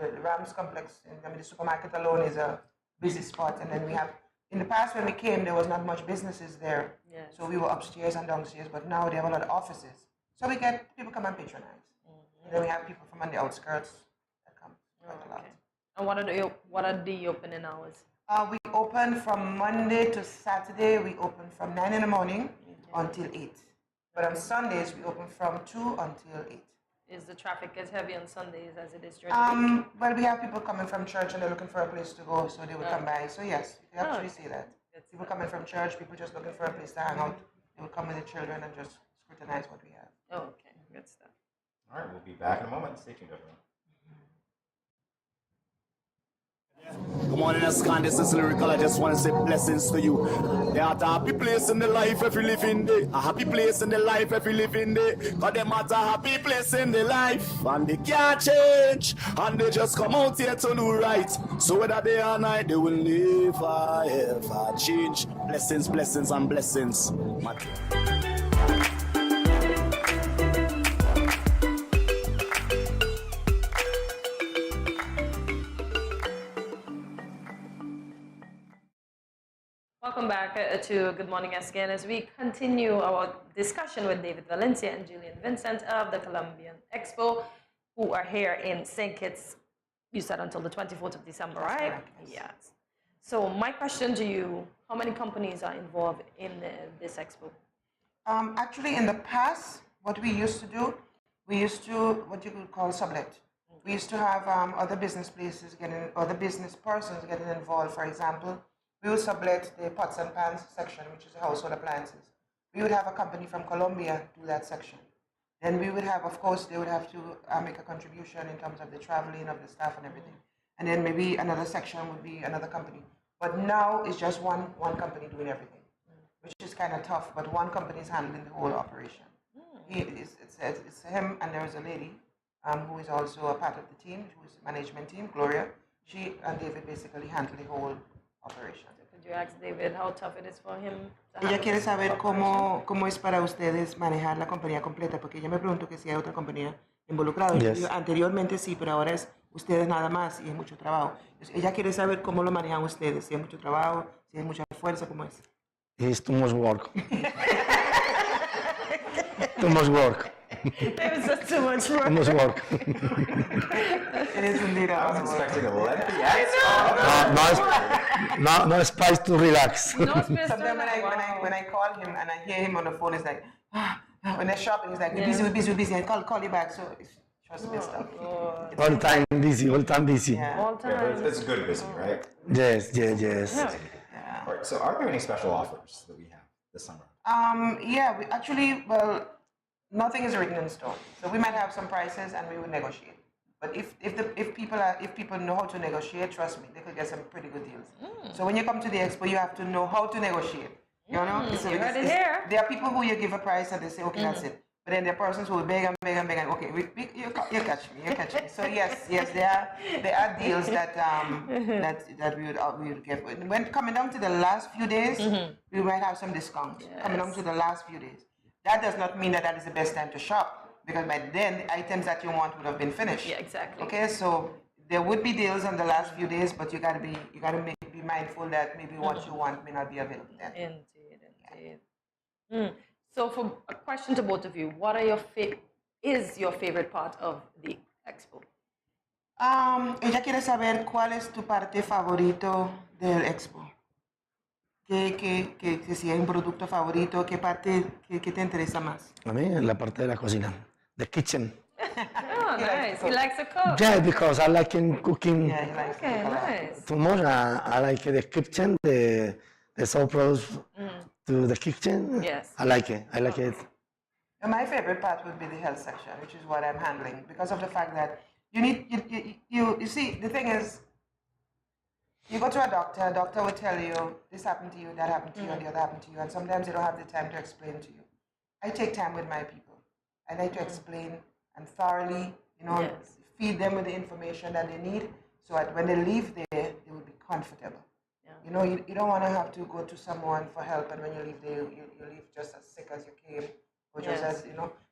The Rams complex, the supermarket alone is a busy spot. And then we have, in the past when we came, there was not much businesses there. Yes. So we were upstairs and downstairs, but now they have a lot of offices. So we get people come and patronize. And then we have people from on the outskirts that come quite a lot. And what are the opening hours? We open from Monday to Saturday. We open from 9 in the morning until 8. But on Sundays, we open from 2 until 8. Is the traffic as heavy on Sundays as it is during the week? Well, we have people coming from church and they're looking for a place to go, so they will come by. So yes, you actually see that. People coming from church, people just looking for a place to hang out. They will come with the children and just scrutinize what we have. Oh, okay. Good stuff. All right, we'll be back in a moment. Stay tuned, everyone. morning SKN, this is lyrical. I just want to say blessings to you. They are a happy place in the life if you live in there. A happy place in the life if you live in there. Cause them at a happy place in the life. And they can't change. And they just come out here to do right. So whether day or night, they will never ever change. Blessings, blessings, and blessings. Welcome back to Good Morning SKN as we continue our discussion with David Valencia and Julian Vincent of the Colombian Expo, who are here in St. Kitts, you said until the 24th of December, That's right? correct, Yes. So my question to you, how many companies are involved in this expo? Actually, in the past, what we used to do, we used to, what you could call sublet. We used to have other business places other business persons getting involved. For example, we would sublet the pots and pans section, which is household appliances. We would have a company from Colombia do that section. Then we would have, of course, they would have to make a contribution in terms of the traveling of the staff and everything. And then maybe another section would be another company. But now it's just one company doing everything, which is kind of tough, but one company is handling the whole operation. It's him, and there is a lady who is also a part of the team, who is the management team, Gloria. She and David basically handle the whole operation. Could you ask David how tough it is for him? Ella quiere saber cómo es para ustedes manejar la compañía completa, porque ella me preguntó que si hay otra compañía involucrada. Yes. Anteriormente sí, pero ahora es ustedes nada más y es mucho trabajo. Entonces, ella quiere saber cómo lo manejan ustedes, si hay mucho trabajo, si hay mucha fuerza, cómo es. It's too much work. Too much work. It was too much work. Too much work. It is indeed. I was expecting a lengthy answer. No space to relax. Sometimes when I call him and I hear him on the phone, it's like, when they're shopping, it's like, we're busy, I call you back. So trust me, stuff. All time busy. All time. Yeah, it's good busy, right? Yes. Yeah. All right, so are there any special offers that we have this summer? Yeah, we actually, well, nothing is written in stone. So we might have some prices and we would negotiate. But if people know how to negotiate, trust me, they could get some pretty good deals. So when you come to the expo, you have to know how to negotiate. You know, you heard it here. There are people who you give a price and they say, okay, that's it. But then there are persons who will beg and beg and beg and okay, you catch me. So yes, there are deals that we would get. When coming down to the last few days, we might have some discounts. Coming down to the last few days. That does not mean that is the best time to shop, because by then the items that you want would have been finished. Yeah, exactly. Okay, so there would be deals on the last few days, but you gotta be mindful that maybe what you want may not be available then. Indeed. So for a question to both of you, what are is your favorite part of the expo? Ella quiere saber cuál es tu parte favorito del expo. Que si hay un producto favorito, qué parte que te interesa más. A mí, la parte de la cocina. The kitchen. Oh, nice. He likes to cook. Yeah, because I like cooking. Yeah, he likes to Okay, cook a lot. nice. Too much. I like the kitchen, the soap products to the kitchen. Yes. I like it. And my favorite part would be the health section, which is what I'm handling, because of the fact that you see, the thing is, you go to a doctor will tell you, this happened to you, that happened to you, and the other happened to you, and sometimes they don't have the time to explain to you. I take time with my people. I like to explain and thoroughly, feed them with the information that they need, so that when they leave there, they will be comfortable. Yeah. You don't want to have to go to someone for help, and when you leave there, you leave just as sick as you came, or just as,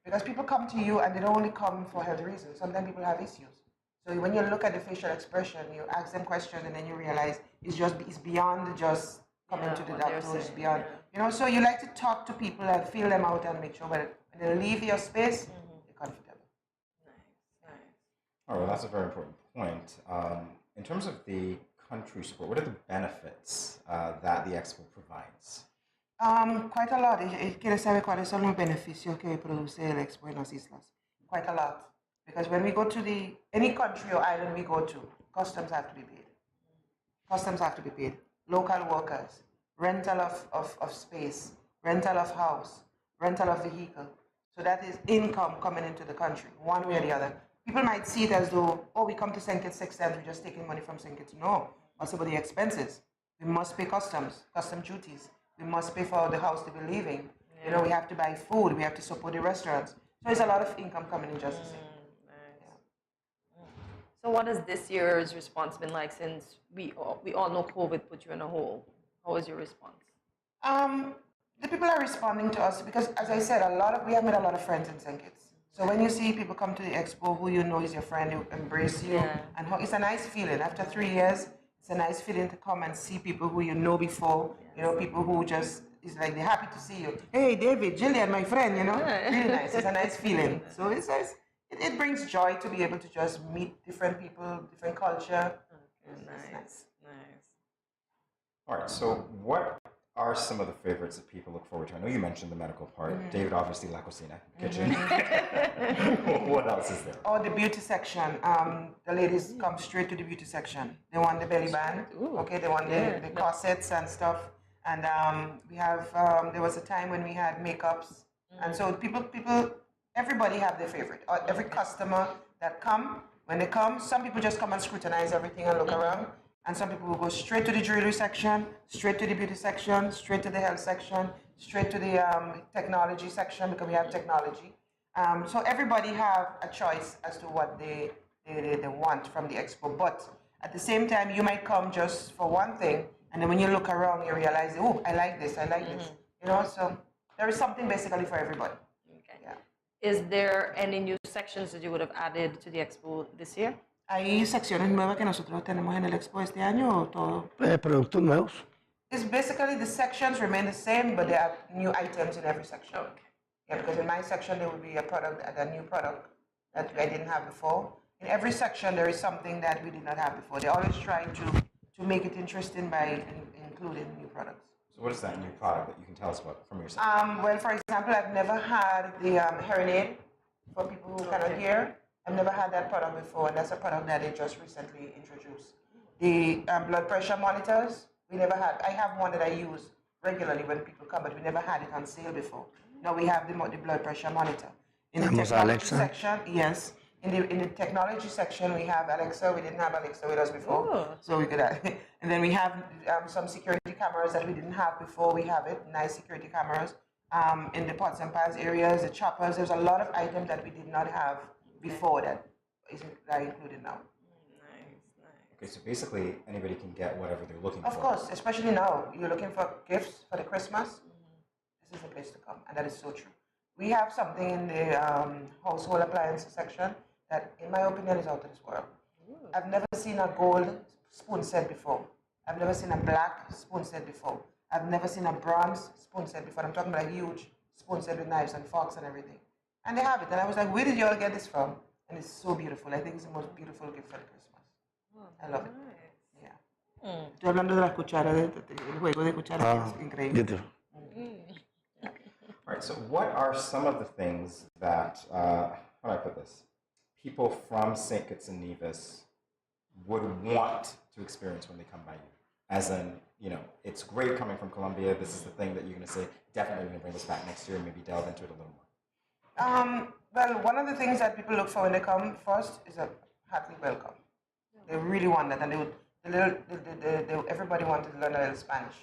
because people come to you and they don't only come for health reasons. Sometimes people have issues. So when you look at the facial expression, you ask them questions, and then you realize it's beyond just coming to the doctor. It's beyond, So you like to talk to people and feel them out and make sure when they leave your space, they're comfortable. Nice. Oh, well, that's a very important point. In terms of the country support, what are the benefits that the expo provides? Quite a lot. Quiere saber cuáles son los beneficios que produce el expo en las islas. Quite a lot. Because when we go to any country or island we go to, customs have to be paid. Customs have to be paid. Local workers, rental of space, rental of house, rental of vehicle. So that is income coming into the country, one way or the other. People might see it as though, we come to St. Kitts 6 times, we're just taking money from St. Kitts. No, What's about the expenses? We must pay custom duties. We must pay for the house to be living. You know, we have to buy food. We have to support the restaurants. So it's a lot of income coming in just the same. So what has this year's response been like, since we all know COVID put you in a hole? How was your response? The people are responding to us because, as I said, we have made a lot of friends in St. Kitts. So when you see people come to the expo who you know is your friend, who embrace you, and it's a nice feeling. After 3 years, it's a nice feeling to come and see people who you know before. You know, people who just, it's like they're happy to see you. Hey, David, Jillian, my friend, you know, really nice. It's a nice feeling. So it's nice. It brings joy to be able to just meet different people, different culture. It's nice. All right, so what are some of the favorites that people look forward to? I know you mentioned the medical part. David, obviously, La Cocina, kitchen. What else is there? Oh, the beauty section. The ladies come straight to the beauty section. They want the belly band. Okay, they want the corsets and stuff. And we have, there was a time when we had makeups. And so everybody have their favorite. Every customer that when they come, some people just come and scrutinize everything and look around. And some people will go straight to the jewelry section, straight to the beauty section, straight to the health section, straight to the technology section, because we have technology. So everybody have a choice as to what they want from the expo. But at the same time, you might come just for one thing, and then when you look around, you realize, oh, I like this, I like this. You know, so there is something basically for everybody. Is there any new sections that you would have added to the expo this year? ¿Hay secciones nuevas que nosotros tenemos en el expo este año o todo? Productos nuevos. It's basically the sections remain the same, but there are new items in every section. Yeah, because in my section there will be a new product that I didn't have before. In every section there is something that we did not have before. They always try to make it interesting by including new products. So what is that new product that you can tell us about from your section? Well, for example, I've never had the hearing aid for people who cannot hear. I've never had that product before, and that's a product that they just recently introduced. The blood pressure monitors, we never had. I have one that I use regularly when people come, but we never had it on sale before. Now we have the blood pressure monitor. In the technology section, yes. In the technology section, we have Alexa. We didn't have Alexa with us before, so we could have. And then we have some security cameras that we didn't have before. We have it, nice security cameras. In the pots and pans areas, the choppers, there's a lot of items that we did not have before that are included now. Okay, so basically anybody can get whatever they're looking for. Of course, especially now. You're looking for gifts for the Christmas. This is the place to come, and that is so true. We have something in the household appliances section that, in my opinion, is out of this world. I've never seen a gold spoon set before. I've never seen a black spoon set before. I've never seen a bronze spoon set before. I'm talking about a huge spoon set with knives and forks and everything. And they have it. And I was like, where did you all get this from? And it's so beautiful. I think it's the most beautiful gift for Christmas. I love it. Yeah. Estoy hablando de las cucharas, el juego de cucharas, es increíble. All right, so what are some of the things that, how do I put this, people from St. Kitts and Nevis would want to experience when they come by you? As in, you know, it's great coming from Colombia. This is the thing that you're going to say, definitely we're going to bring this back next year and maybe delve into it a little more. Well, one of the things that people look for when they come first is a heartily welcome. They really want that, and everybody wanted to learn a little Spanish.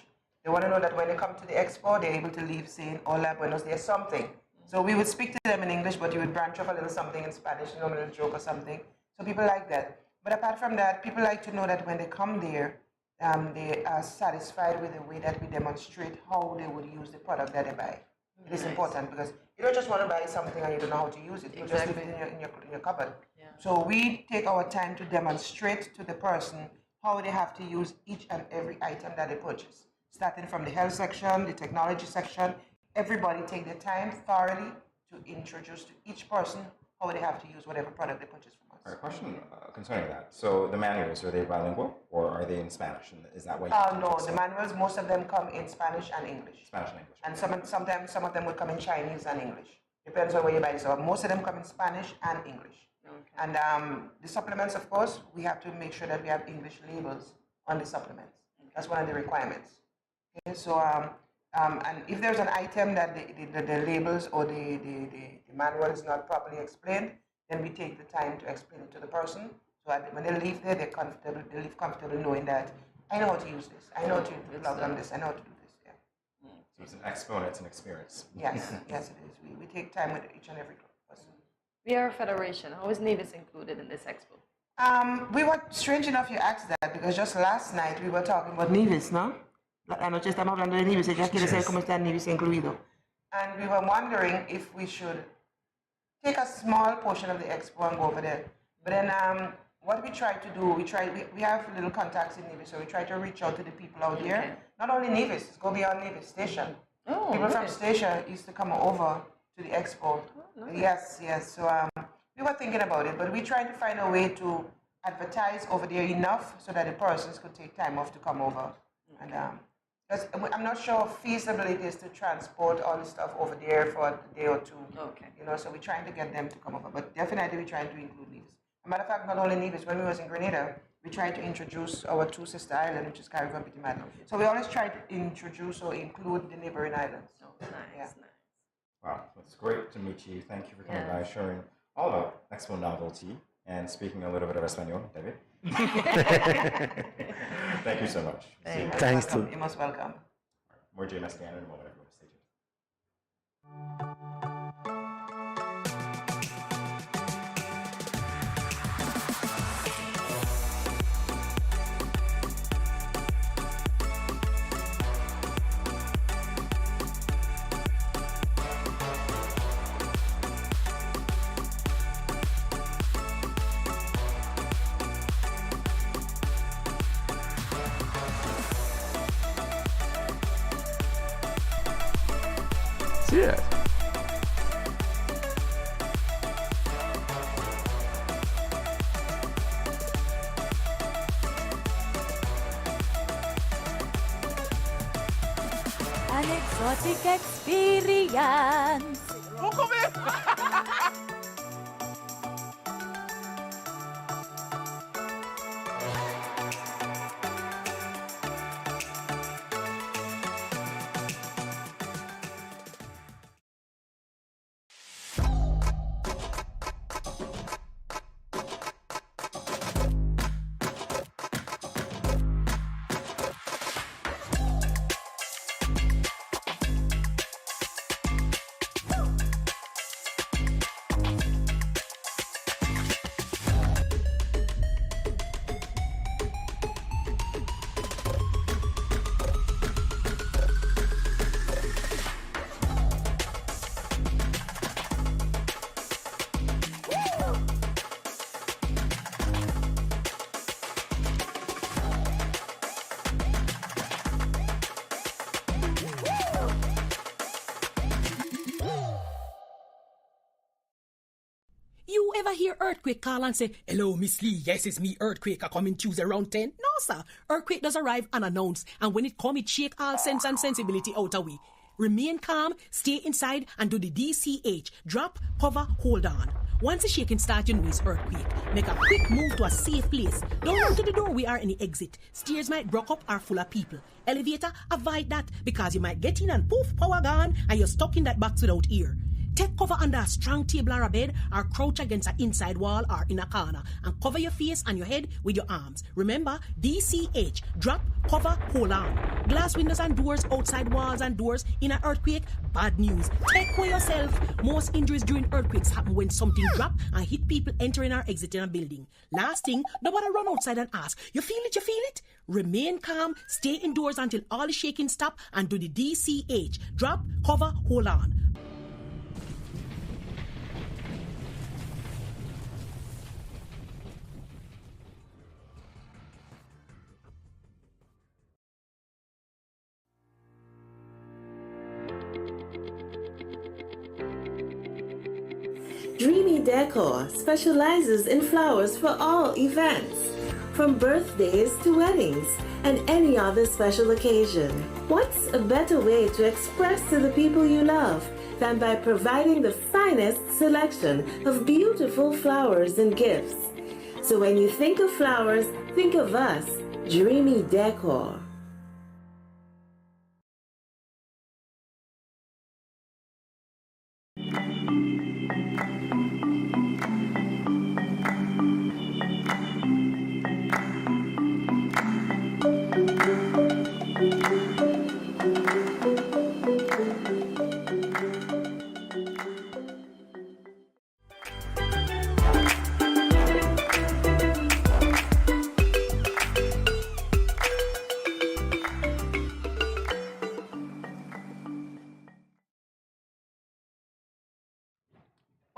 They want to know that when they come to the expo, they're able to leave saying "Hola, buenos dias," something. So we would speak to them in English, but you would branch off a little something in Spanish, you know, a little joke or something. So people like that. But apart from that, people like to know that when they come there, they are satisfied with the way that we demonstrate how they would use the product that they buy. It is important because you don't just want to buy something and you don't know how to use it. You just leave it in your cupboard. Yeah. So we take our time to demonstrate to the person how they have to use each and every item that they purchase. Starting from the health section, the technology section, everybody take their time thoroughly to introduce to each person how they have to use whatever product they purchase from us. All right, question concerning that. So the manuals, are they bilingual or are they in Spanish? And is that why? No, the manuals, most of them come in Spanish and English. Spanish and English. And sometimes some of them will come in Chinese and English. Depends on where you buy it. So most of them come in Spanish and English. Okay. And the supplements, of course, we have to make sure that we have English labels on the supplements. Okay. That's one of the requirements. Okay, so and if there's an item that the labels or the manual is not properly explained, then we take the time to explain it to the person So when they leave there, they're comfortable. They leave comfortable knowing that I know how to use this. I know how to log on this. I know how to do this. Yeah. So it's an expo and it's an experience. Yes, yes, it is. We take time with each and every person. We are a federation. How is Nevis included in this expo? We were strange enough you asked that because just last night we were talking about Nevis, ¿no? Anoche estamos hablando de Nevis. Ella quiere saber cómo está Nevis incluido. And we were wondering if we should take a small portion of the expo and go over there. But then what we try to do, we have little contacts in Nevis, so we try to reach out to the people out here. Okay. Not only Nevis, go beyond Nevis Station. Oh, people from Station used to come over to the expo. Oh, nice. Yes. So we were thinking about it, but we tried to find a way to advertise over there enough so that the persons could take time off to come over. Okay. And because I'm not sure how feasible it is to transport all the stuff over there for a day or two. Okay. So we're trying to get them to come over, but definitely we're trying to include Nevis. As a matter of fact, not only Nevis, when we was in Grenada, we tried to introduce our two sister islands, which is Carriacou and Petit-Madeleine. So we always try to introduce or include the neighboring islands. Oh, nice. Wow, it's great to meet you. Thank you for coming by, sharing all about Expo novelty and speaking a little bit of Espanol, David. Thank you so much. Thanks to. You're most welcome. More GMS SKN in a moment. Everyone, stay tuned. Yeah. An exotic experience. Oh, come here. You ever hear Earthquake call and say, "Hello, Miss Lee, yes, it's me, Earthquake, I come in Tuesday around 10? No, sir. Earthquake does arrive unannounced, and when it come, it shake all sense and sensibility out of we. Remain calm, stay inside, and do the DCH. Drop, cover, hold on. Once the shaking starts, you know it's earthquake. Make a quick move to a safe place. Don't run to the doorway or any exit. Stairs might block up or full of people. Elevator, avoid that, because you might get in and poof, power gone, and you're stuck in that box without ear. Take cover under a strong table or a bed, or crouch against an inside wall or in a corner, and cover your face and your head with your arms. Remember, DCH, drop, cover, hold on. Glass windows and doors, outside walls and doors in an earthquake, bad news. Take care yourself. Most injuries during earthquakes happen when something drop and hit people entering or exiting a building. Last thing, nobody run outside and ask, you feel it, you feel it? Remain calm, stay indoors until all the shaking stop, and do the DCH, drop, cover, hold on. Dreamy Decor specializes in flowers for all events, from birthdays to weddings and any other special occasion. What's a better way to express to the people you love than by providing the finest selection of beautiful flowers and gifts? So when you think of flowers, think of us, Dreamy Decor.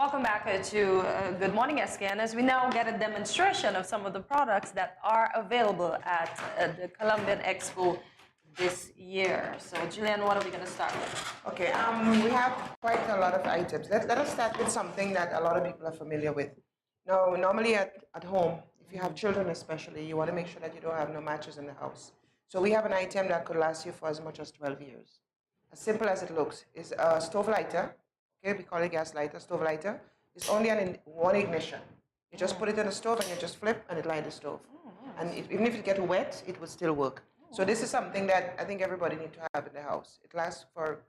welcome back to Good Morning SKN, as we now get a demonstration of some of the products that are available at the Colombian Expo this year. So, Julian, what are we going to start with? Okay, we have quite a lot of items. Let us start with something that a lot of people are familiar with. Now, normally at home, if you have children especially, you want to make sure that you don't have no matches in the house. So we have an item that could last you for as much as 12 years. As simple as it looks, it's a stove lighter. Okay, we call it gas lighter, stove lighter. It's only one ignition. You just put it in the stove and you just flip and it lights the stove. And even if it gets wet, it will still work. So this is something that I think everybody needs to have in the house. It lasts for,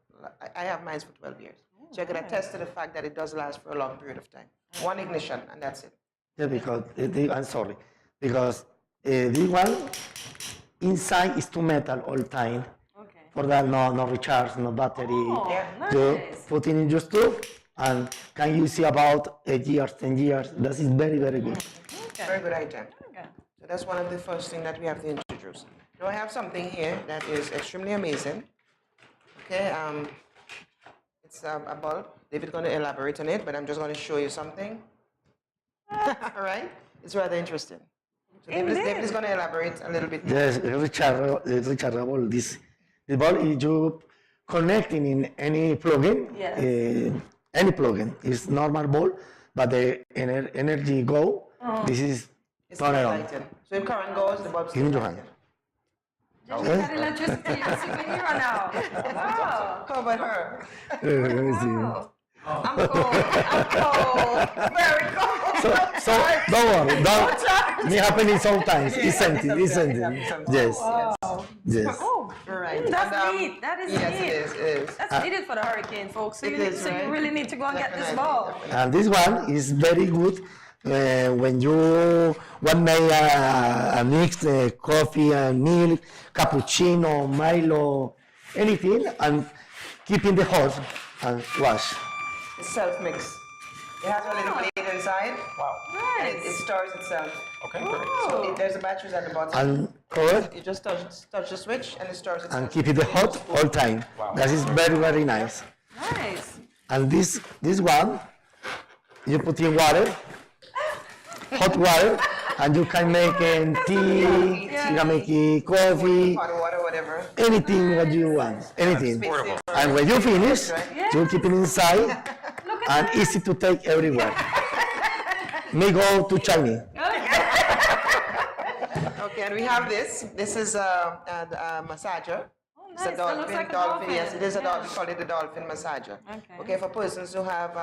I have mine for 12 years. So I can attest to the fact that it does last for a long period of time. One ignition and that's it. Yeah, because, I'm sorry, because this one, inside is to metal all time. For that, no recharge, no battery. You put it in your stove and can use it about 8 years, 10 years. That is very, very good. Very good item. So that's one of the first things that we have to introduce. Now I have something here that is extremely amazing. Okay, it's a bulb. David's going to elaborate on it, but I'm just going to show you something. All right? It's rather interesting. So David is going to elaborate a little bit more. Yes, rechargeable. This bulb is you connecting in any plugin. Yes. Any plugin. It's normal bulb, but the energy go. This is turn it on. So if current goes, the bulb Give me stays your hand. Just got electricity, you're a superhero now. Wow. How about her? Let me see. I'm cold. Very cold. So don't worry. Me happening sometimes. It's empty. Yes. Wow. Yes. Oh, right. That's neat. That is yes, neat. It is. That's needed for the hurricane, folks. So, you really need to go and get this ball. And this one is very good when you want to make a mix coffee and milk, cappuccino, Milo, anything, and keep in the hot and wash. It's self-mix. It has a little blade inside. Wow. Nice. And it stores itself. Okay, great. So there's the batteries at the bottom. And cover. You just touch the switch and it stores itself. And keep it hot all time. Wow. That is very, very nice. Nice. And this one, you put in water, hot water, and you can make tea, you can make coffee, Hot water, whatever. anything what you want, anything. And when you finish, you keep it inside and easy to take everywhere. May go to China. Okay, and we have this. This is a massager. It's a dolphin. Like a dolphin. Yes, it is a dolphin. We call it a dolphin massager. Okay, for persons who have,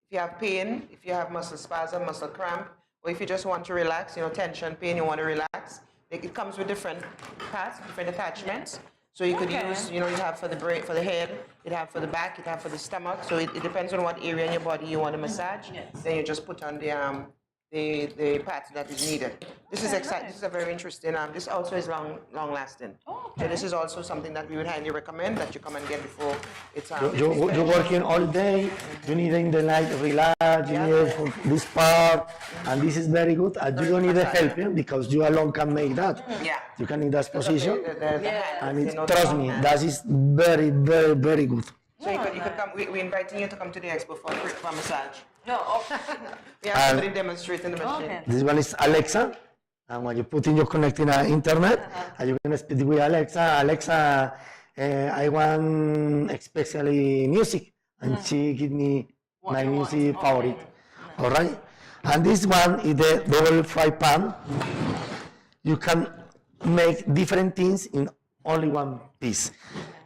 if you have pain, if you have muscle spasm, muscle cramp, or if you just want to relax, tension, pain, you want to relax, it comes with different parts, different attachments. So you could use, you have for the brain, for the head, you have for the back, you have for the stomach. So it depends on what area in your body you want to massage. Then you just put on the parts that is needed. This is exciting. This is a very interesting. This also is long lasting. So this is also something that we would highly recommend that you come and get before it's. You're working all day. You need in the night relax. You need this part, and this is very good. And you don't need the help because you alone can make that. Yeah. You can in that position, and it's trust me, that is very, very, very good. So you could come. We're inviting you to come to the expo for a massage. No. We have somebody demonstrating the machine. This one is Alexa, and when you put in your connecting internet, and you can speak with Alexa. Alexa, I want especially music, and she give me my music favorite. All right, and this one is the double fry pan. You can make different things in only one piece.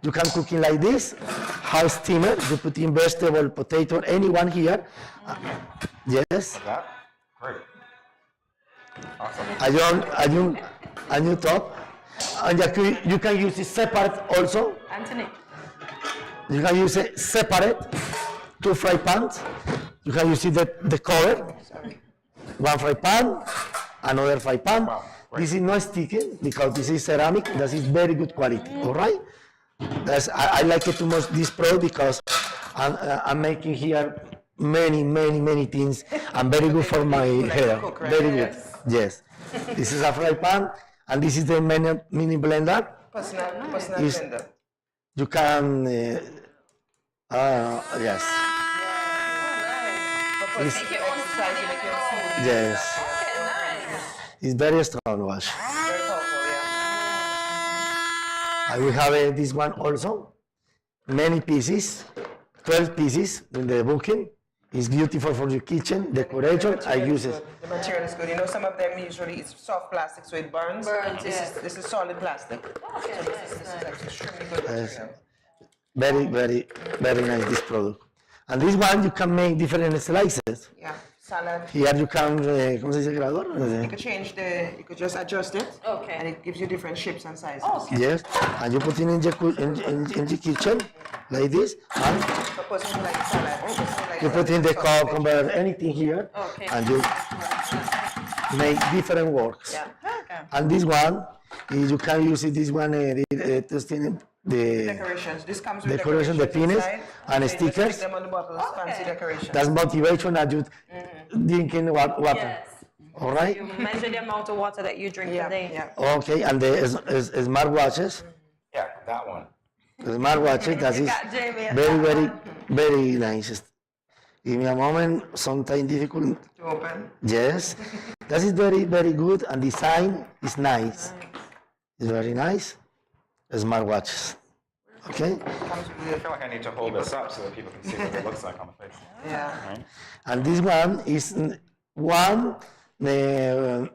You can cook it like this, house steamer, you put in vegetable, potato, anyone here. Yes. Great. Awesome. And you top. And you can use it separate also. Anthony. You can use it separate, 2 fry pans. You can use it the cover, 1 fry pan, another fry pan. Wow. This is not sticky because this is ceramic. That is very good quality. All right. I like it too much this product because I'm making here many things. I'm very good for my hair. Very good. Yes. This is a fry pan, and this is the mini blender. Personal blender. You can. Yes. course, if you exercise, you make your food. Yes. It's very strong watch. Very powerful, yeah. I will have this one also. Many pieces, 12 pieces in the booking. It's beautiful for your kitchen, decoration. I use it. The material is good. You know, some of them usually it's soft plastic, so it burns. This is solid plastic. Okay, so this is actually extremely good material. Very, very, very nice, this product. And this one, you can make different slices. Yeah, salad. Here you can, ¿cómo se dice grabador? You could change you could just adjust it. Okay. And it gives you different shapes and sizes. Yes, and you put it in the kitchen, like this, and For person who likes salad, you put in the cucumber, anything here, and you make different works. Yeah. Okay. And this one, you can use it, this one, the Decorations. This comes with decoration, the pins inside. and You just stickers. stick them on the bottles, fancy decoration. That's motivation that you drinking water. Yes. All right? You measure the amount of water that you drink a day. Okay, and the smartwatches. Yeah, that one. The smartwatches, that You is got Jamie at very, that very, one. very nice. Give me a moment, sometimes difficult. To open. Yes, that is very, very good, and design is nice. It's very nice. Smartwatches. Okay? I feel like I need to hold this up so that people can see what it looks like on the face. Yeah. Right? And this one is one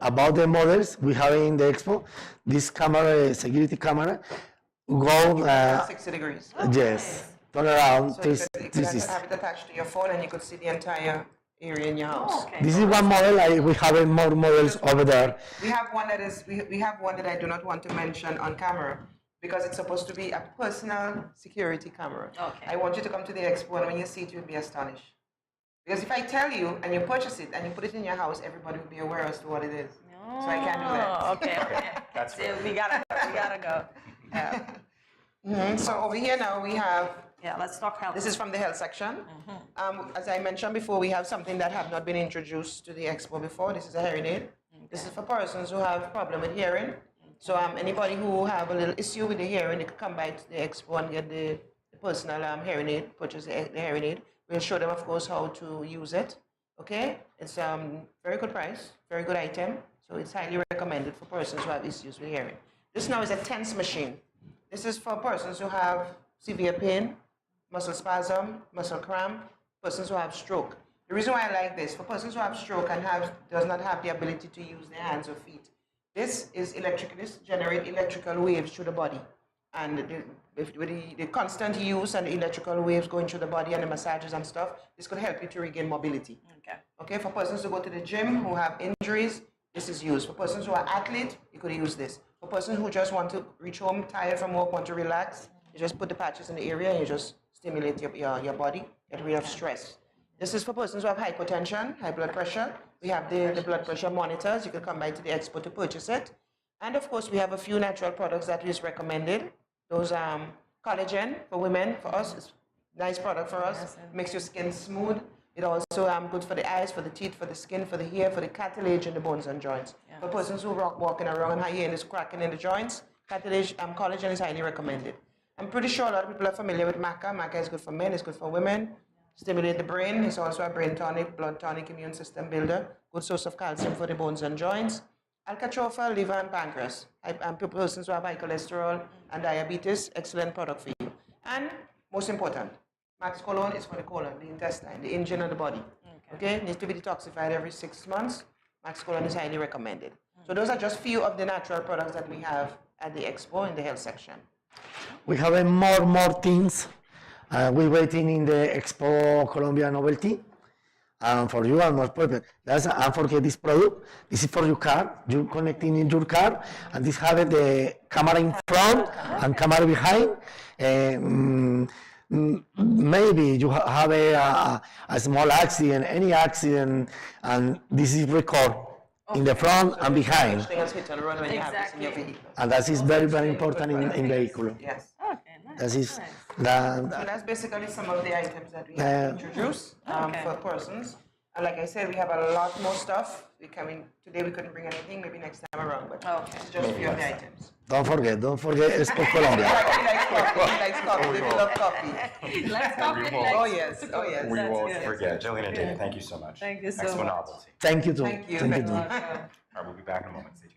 about the models we have in the expo. This camera, security camera, go 60 degrees. yes, turn around. So you could have it attached to your phone and you could see the entire area in your house. This is one model. We have more models over there. We have one that is we have one that I do not want to mention on camera because it's supposed to be a personal security camera. Okay. I want you to come to the expo and when you see it, you'll be astonished. Because if I tell you and you purchase it and you put it in your house, everybody will be aware as to what it is. So I can't do that. Oh, okay. That's So we gotta go. Yeah. So over here now we have. Yeah, let's talk health. This is from the health section. As I mentioned before, we have something that have not been introduced to the expo before. This is a hearing aid. This is for persons who have problem with hearing. So anybody who have a little issue with the hearing, they could come by to the expo and get the personal hearing aid, purchase the hearing aid. We'll show them, of course, how to use it. Okay? It's very good price, very good item. So it's highly recommended for persons who have issues with hearing. This now is a TENS machine. This is for persons who have severe pain, muscle spasm, muscle cramp, persons who have stroke. The reason why I like this, for persons who have stroke and does not have the ability to use their hands or feet, this generates electrical waves through the body. And with the constant use and the electrical waves going through the body and the massages and stuff, this could help you to regain mobility. Okay, for persons who go to the gym who have injuries, this is used. For persons who are athletes, you could use this. For persons who just want to reach home, tired from work, want to relax, you just put the patches in the area and you just stimulate your body, get rid of stress. This is for persons who have hypertension, high blood pressure. We have the blood pressure monitors. You can come by to the expo to purchase it. And of course, we have a few natural products that is recommended. Those collagen for women, for us, it's a nice product for us. Makes your skin smooth. It also good for the eyes, for the teeth, for the skin, for the hair, for the cartilage in the bones and joints. For persons who walking around and hearing is cracking in the joints, cartilage, collagen is highly recommended. I'm pretty sure a lot of people are familiar with maca. Maca is good for men, it's good for women. Stimulate the brain. It's also a brain tonic, blood tonic, immune system builder. Good source of calcium for the bones and joints. Alcachofa, liver and pancreas. Persons who have high cholesterol and diabetes, excellent product for you. And most important, Max Colon is for the colon, the intestine, the engine of the body. Okay, needs to be detoxified every 6 months. Max Colon is highly recommended. So those are just few of the natural products that we have at the expo in the health section. We have more things. We're waiting in the Expo Colombia Novelty. For you and more people. Don't forget this product. This is for your car. You're connecting in your car. And this have the camera in front and camera behind. Maybe you have a small accident, any accident, and this is record in the front and behind. And that is very, very important in vehicle. Yes. That is So that's basically some of the items that we have introduced for persons. And like I said, we have a lot more stuff. Today we couldn't bring anything, maybe next time around, but it's just a few of the items. Don't forget Expo Colombia. He likes coffee. We love coffee. Let's coffee. Oh yes. We won't forget. Jillian and Dana, thank you so much. Thank you so Expo much. Novelty. Thank you too. Thank you. Too. All right, we'll be back in a moment. Stay tuned.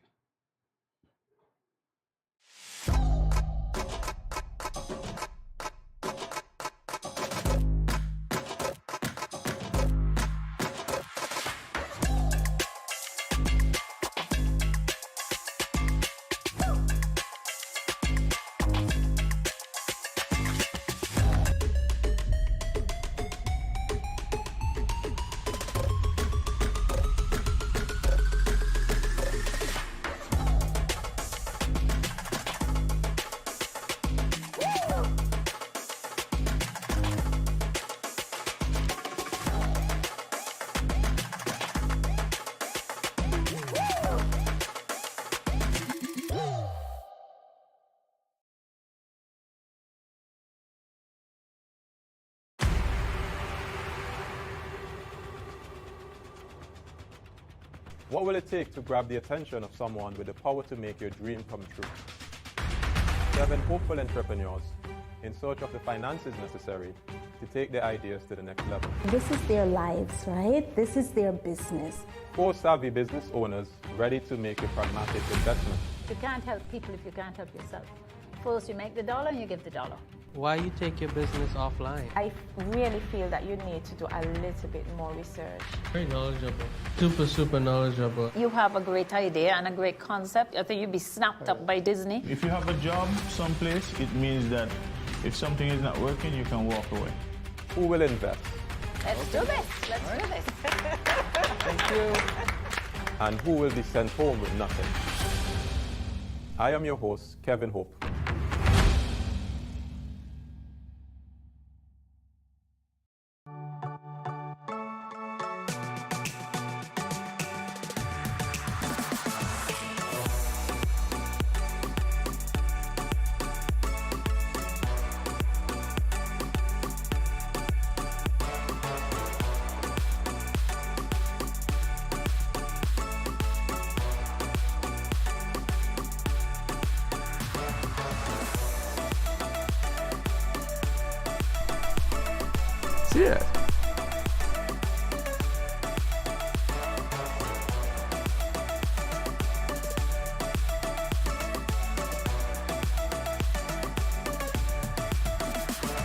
What will it take to grab the attention of someone with the power to make your dream come true? 7 hopeful entrepreneurs in search of the finances necessary to take their ideas to the next level. This is their lives, right? This is their business. 4 savvy business owners ready to make a pragmatic investment. You can't help people if you can't help yourself. First, you make the dollar and you give the dollar. Why you take your business offline? I really feel that you need to do a little bit more research. Very knowledgeable. Super knowledgeable. You have a great idea and a great concept. I think you'd be snapped up by Disney. If you have a job someplace, it means that if something is not working, you can walk away. Who will invest? Let's do this. Let's do this. Thank you. And who will be sent home with nothing? I am your host, Kevin Hope. Yeah.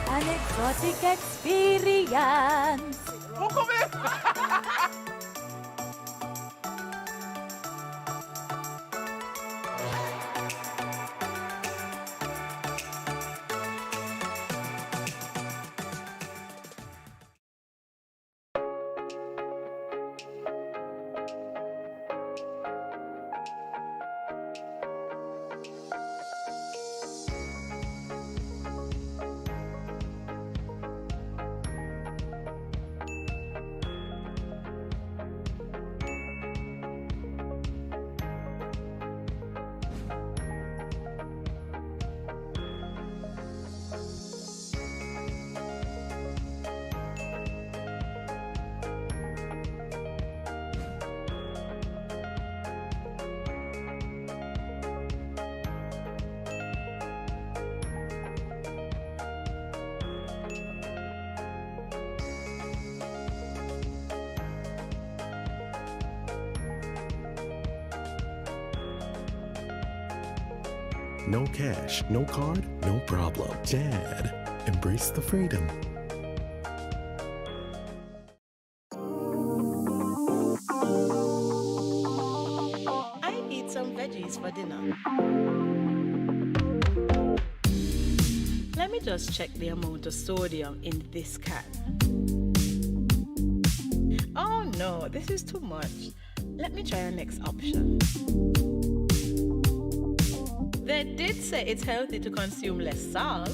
An exotic experience. No cash, no card, no problem. Dad, embrace the freedom. I need some veggies for dinner. Let me just check the amount of sodium in this can. Oh no, this is too much. Let me try our next option. They did say it's healthy to consume less salt.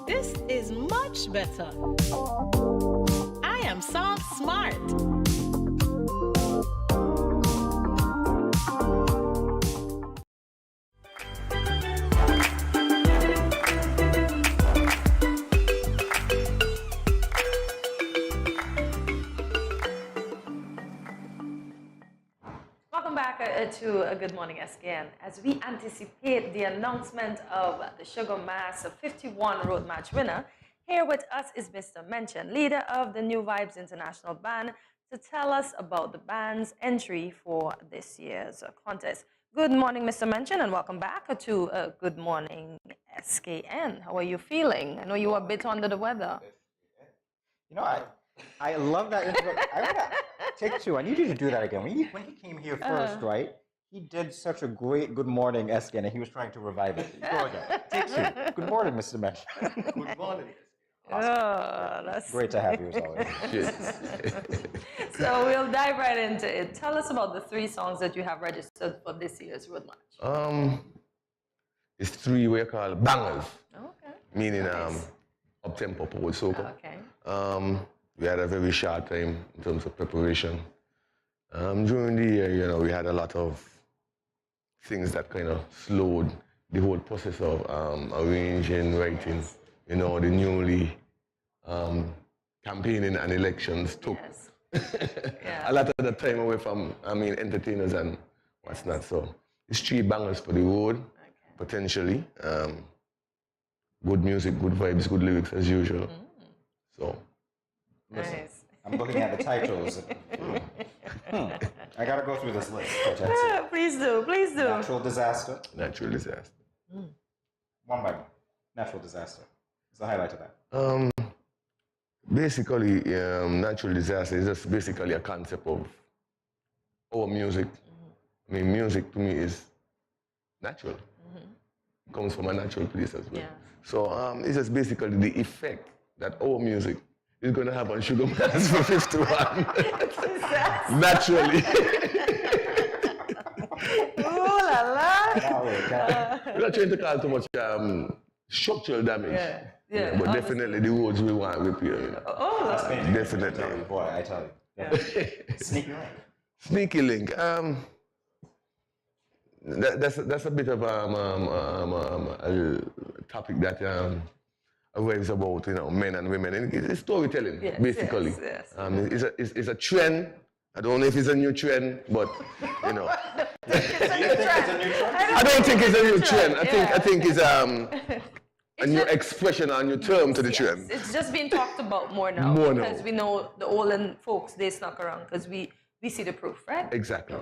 This is much better. I am salt smart. welcome back to Good Morning SKN. As we anticipate the announcement of the Sugar Mass 51 Road Match winner, here with us is Mr. Mention, leader of the New Vibes International Band, to tell us about the band's entry for this year's contest. Good morning, Mr. Mention, and welcome back to Good Morning SKN. How are you feeling? I know you were a bit under the weather. You know, I love that intro. I want to take two. I need you to do that again. When he came here first, right? He did such a great Good Morning SKN, and he was trying to revive it. Go again. Take two. Good morning, Mr. Mention. Good morning. Awesome. Oh, that's great to have you as always. So we'll dive right into it. Tell us about the 3 songs that you have registered for this year's Road Match. It's 3 we call bangers. Okay. Meaning Nice. up-tempo power soca. Okay. We had a very short time in terms of preparation. During the year, you know, we had a lot of things that kind of slowed the whole process of arranging, writing. You know, the newly campaigning and elections took a lot of the time away from, entertainers and what's not. So it's 3 bangers for the road, potentially. Good music, good vibes, good lyrics as usual. So, listen, I'm looking at the titles. I gotta go through this list. Please do, please do. Natural disaster. Natural disaster. One by one. Natural disaster. What's the highlight of that? Basically, natural disaster is just basically a concept of our music. I mean, music to me is natural. It comes from a natural place as well. So it's just basically the effect that our music is going to have on Sugar Mass for 51. Naturally. Ooh la la. We're not trying to cause too much structural damage. But definitely the roads we want repair. You know. Oh, definitely. Boy, I tell you. Sneaky link. Sneaky link. That's a bit of a topic that arrives about, you know, men and women. And it's storytelling, basically. It's a trend. I don't know if it's a new trend, but you know. I don't think it's a new trend. I think it's a new expression, a new term to the trend. It's just being talked about more now. Because we know the olden folks, they snuck around because we see the proof, right? Exactly. I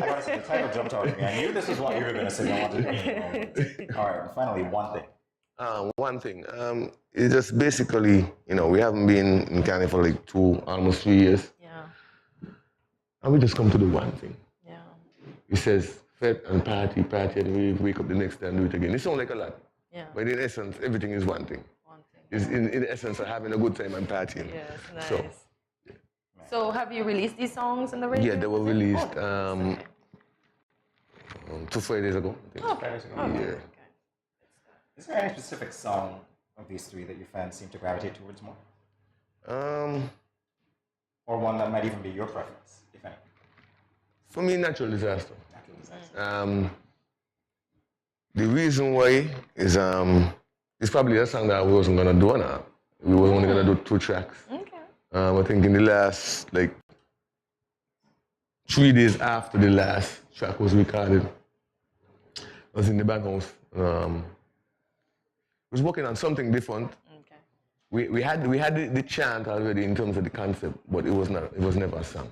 want to see the title jumped out at me. I knew this is what you were going to say. I wanted to. All right, finally, one thing. One thing. It's just basically, you know, we haven't been in Canada for like almost 3 years. Yeah. And we just come to do one thing. Yeah. It says, fete and party, and we wake up the next day and do it again. It sounds like a lot. Yeah. But in essence, everything is one thing. It's in essence of having a good time and partying. Yes, nice. So have you released these songs in the radio? Yeah, they were released 2 Fridays ago. Okay. Yeah. Is there any specific song of these 3 that your fans seem to gravitate towards more? Or one that might even be your preference, if any? For me, Natural Disaster. Natural Disaster. The reason why is it's probably a song that I wasn't gonna do now. We were only gonna do 2 tracks. Okay. I think in the last 3 days after the last track was recorded, I was in the back house. I was working on something different. Okay. We had the chant already in terms of the concept, but it was never a song.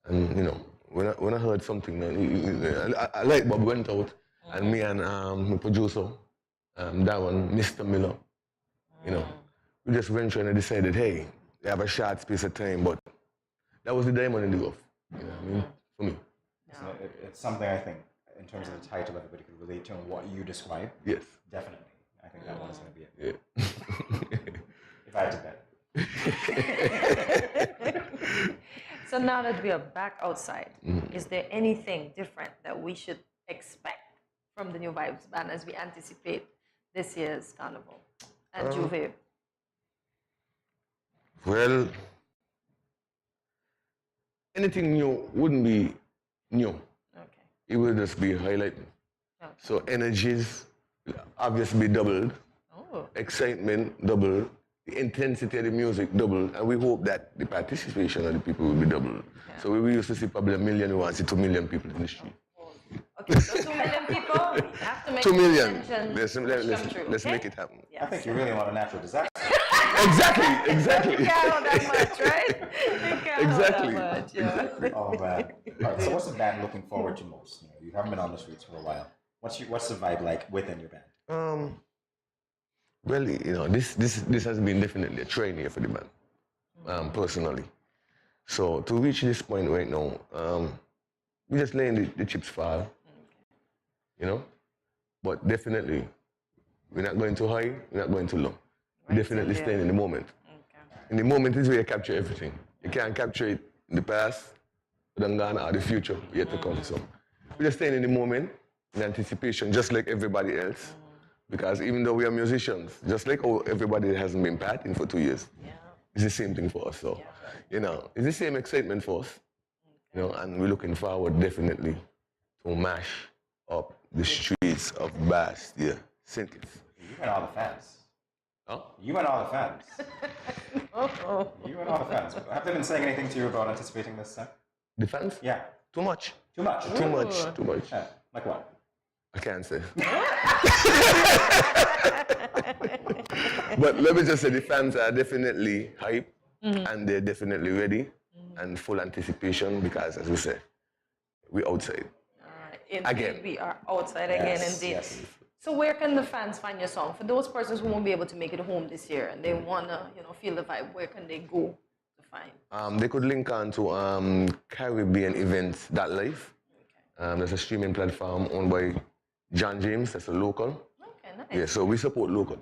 And you know, when I heard something, a light bulb went out, and me and my producer, Darren, Mr. Miller, you know, we just ventured and decided, hey, we have a short space of time, but that was the diamond in the rough, you know what I mean, for me. So it's something I think, in terms of the title, everybody could relate to and what you describe. Yes. Definitely. I think that one is going to be it. Yeah. If I had to bet. So now that we are back outside, is there anything different that we should expect from the New Vibes Band as we anticipate this year's carnival at Juve? Well, anything new wouldn't be new. Okay. It will just be highlighting. Okay. So energies will obviously be doubled. Oh. Excitement doubled. the intensity of the music double, and we hope that the participation of the people will be double. So we used to see probably 1 million, we want to see 2 million people in the street. Okay, so 2 million people have to make 2 million. Let's make it happen. Yes. I think you really want a natural disaster. Exactly. You can't hold that much, right? You can't Exactly. hold that much, yeah. Oh man. All right, so what's the band looking forward to most? You haven't been on the streets for a while. What's the vibe like within your band? Well, this has been definitely a train year for the band, personally. So to reach this point right now, we're just letting the chips fall, But definitely, we're not going too high, we're not going too low. We're definitely staying in the moment. In the moment is where you capture everything. You can't capture it in the past, or the future yet to come. So we're just staying in the moment, in anticipation, just like everybody else. Because even though we are musicians, just like how everybody hasn't been partying for 2 years, it's the same thing for us. So, it's the same excitement for us. And we're looking forward definitely to mash up the streets of Bastille, St. Kitts. You and all the fans. Huh? You and all the fans. You and all the fans. Have they been saying anything to you about anticipating this? The fans? Yeah. Too much. Too much? Too much. Too much. Yeah. Like what? I can't say. But let me just say the fans are definitely hype and they're definitely ready and full anticipation because, as we said, we're outside. Indeed, we are outside again, indeed. Yes. So where can the fans find your song? For those persons who won't be able to make it home this year and they want to, feel the vibe, where can they go to find? They could link on to Caribbean Events.live. There's a streaming platform owned by John James, that's a local. Okay, nice. Yeah, so we support local.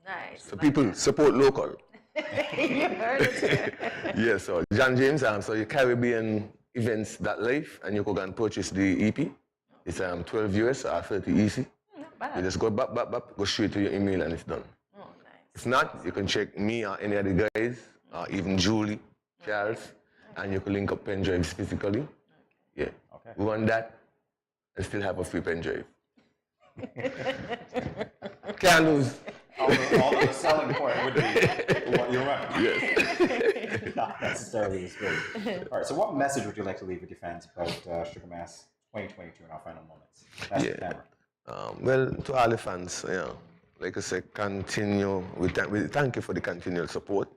Nice. So people support local. You heard it. Yeah, so John James, so your Caribbean Events.live, and you can go and purchase the EP. It's 12 US or 30 easy. Not bad. You just go go straight to your email and it's done. Oh, nice. If not, you can check me or any of the guys, or even Julie, Charles, and you can link up pen drives physically. Yeah. Okay. We want that and still have a free pen drive. Can't lose. Although the selling point would be what you're right. Yes. Not necessarily the spirit. All right, so what message would you like to leave with your fans about Sugar Mass 2022 in our final moments? That's the camera. Well, to all the fans, like I said, continue. We thank you for the continual support.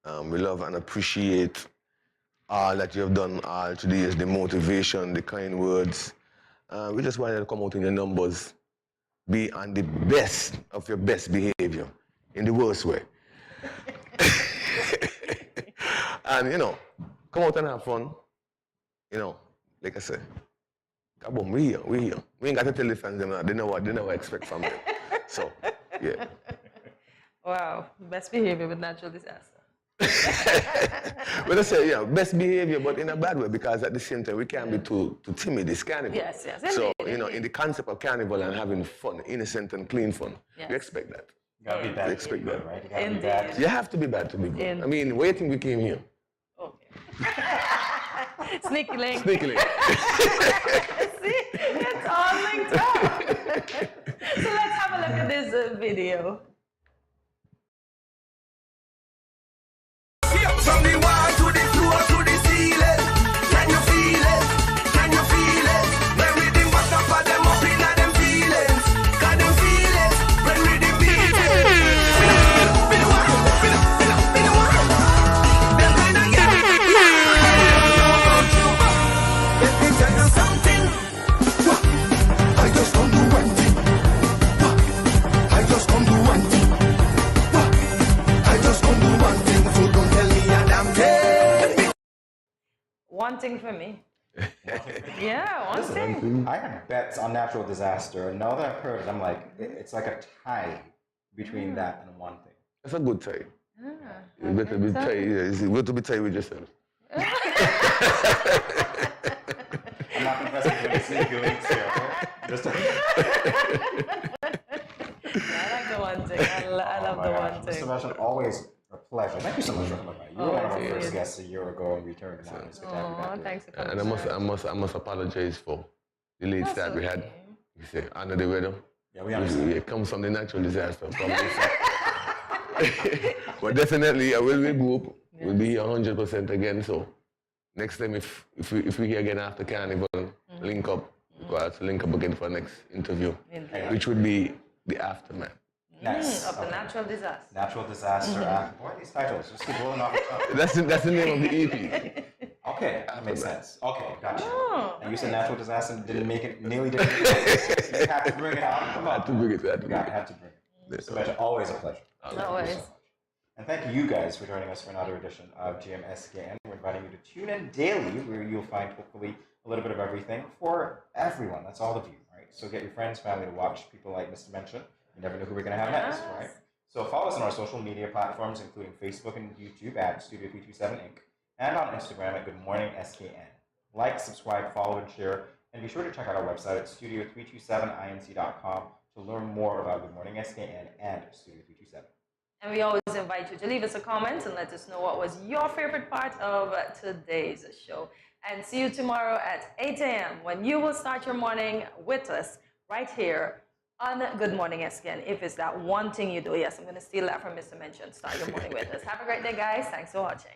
We love and appreciate all that you have done all through the years, the motivation, the kind words. We just wanted to come out in your numbers, be on the best of your best behavior, in the worst way. And, come out and have fun. Like I said, come on, we here. We ain't got to tell the fans them that. They know what I expect from them. So, yeah. Wow, best behavior with natural disaster. Well, I say, best behavior, but in a bad way, because at the same time, we can't be too timid. It's carnival. Yes. So, indeed. in the concept of carnival and having fun, innocent and clean fun, we expect that. You gotta be bad. We expect that. Right? You gotta be bad. You have to be bad to be good. Indeed. I mean, where do you think we came here? Sneaky link. Sneaky link. See, it's all linked up. So let's have a look at this video. From the wall to the floor to the ceiling. Can you feel it? Can you feel it? When we the matter for them up in them feelings. Can them feel it? When we the beat it. Be the one. Be the one. Them kind of get it. Let me tell you something. I just come do one thing. I just come do one thing. I just come do one thing. So don't tell me a damn thing. One thing for me. Yeah, one thing. I had bets on natural disaster, and now that I've heard it, I'm like, it's like a tie between that and one thing. It's a good tie. You better be tight. It's good to be tight with yourself. I'm not confessing to any sneaky links here, okay? Just I like the one thing. I love the one thing. Mr. Vashon, always a pleasure. Thank you so much for coming by. You were one of our first guests a year ago and returned now. It's good to have you back. Thanks for coming. And I must apologize for the late start we had. You say, under the weather. Yeah, we understand. It comes from the natural disaster. But definitely, I will be group. We'll be here 100% again. So next time, if we here again after Carnival, link up. We'll have to link up again for next interview, which would be the aftermath. Nice. Of the natural disaster. Natural disaster. Boy, these titles just keep rolling off the tongue. That's the name of the EP. Okay, that makes sense. Okay, gotcha. And you said natural disaster and didn't make it, nearly didn't. You had to bring it out. Come on. Had to bring it. Had to bring it. So, always a pleasure. Always. And thank you guys for joining us for another edition of GMSKN. We're inviting you to tune in daily, where you'll find hopefully a little bit of everything for everyone. That's all of you, right? So get your friends, family to watch people like Mr. Mention. You never know who we're going to have next, right? So follow us on our social media platforms, including Facebook and YouTube at Studio 327 Inc. and on Instagram at Good Morning SKN. Like, subscribe, follow, and share. And be sure to check out our website at studio327inc.com to learn more about Good Morning SKN and Studio 327. And we always invite you to leave us a comment and let us know what was your favorite part of today's show. And see you tomorrow at 8 a.m. when you will start your morning with us right here on Good Morning SKN. If it's that one thing you do, yes, I'm going to steal that from Mr. Mention. Start your morning with us. Have a great day, guys. Thanks for watching.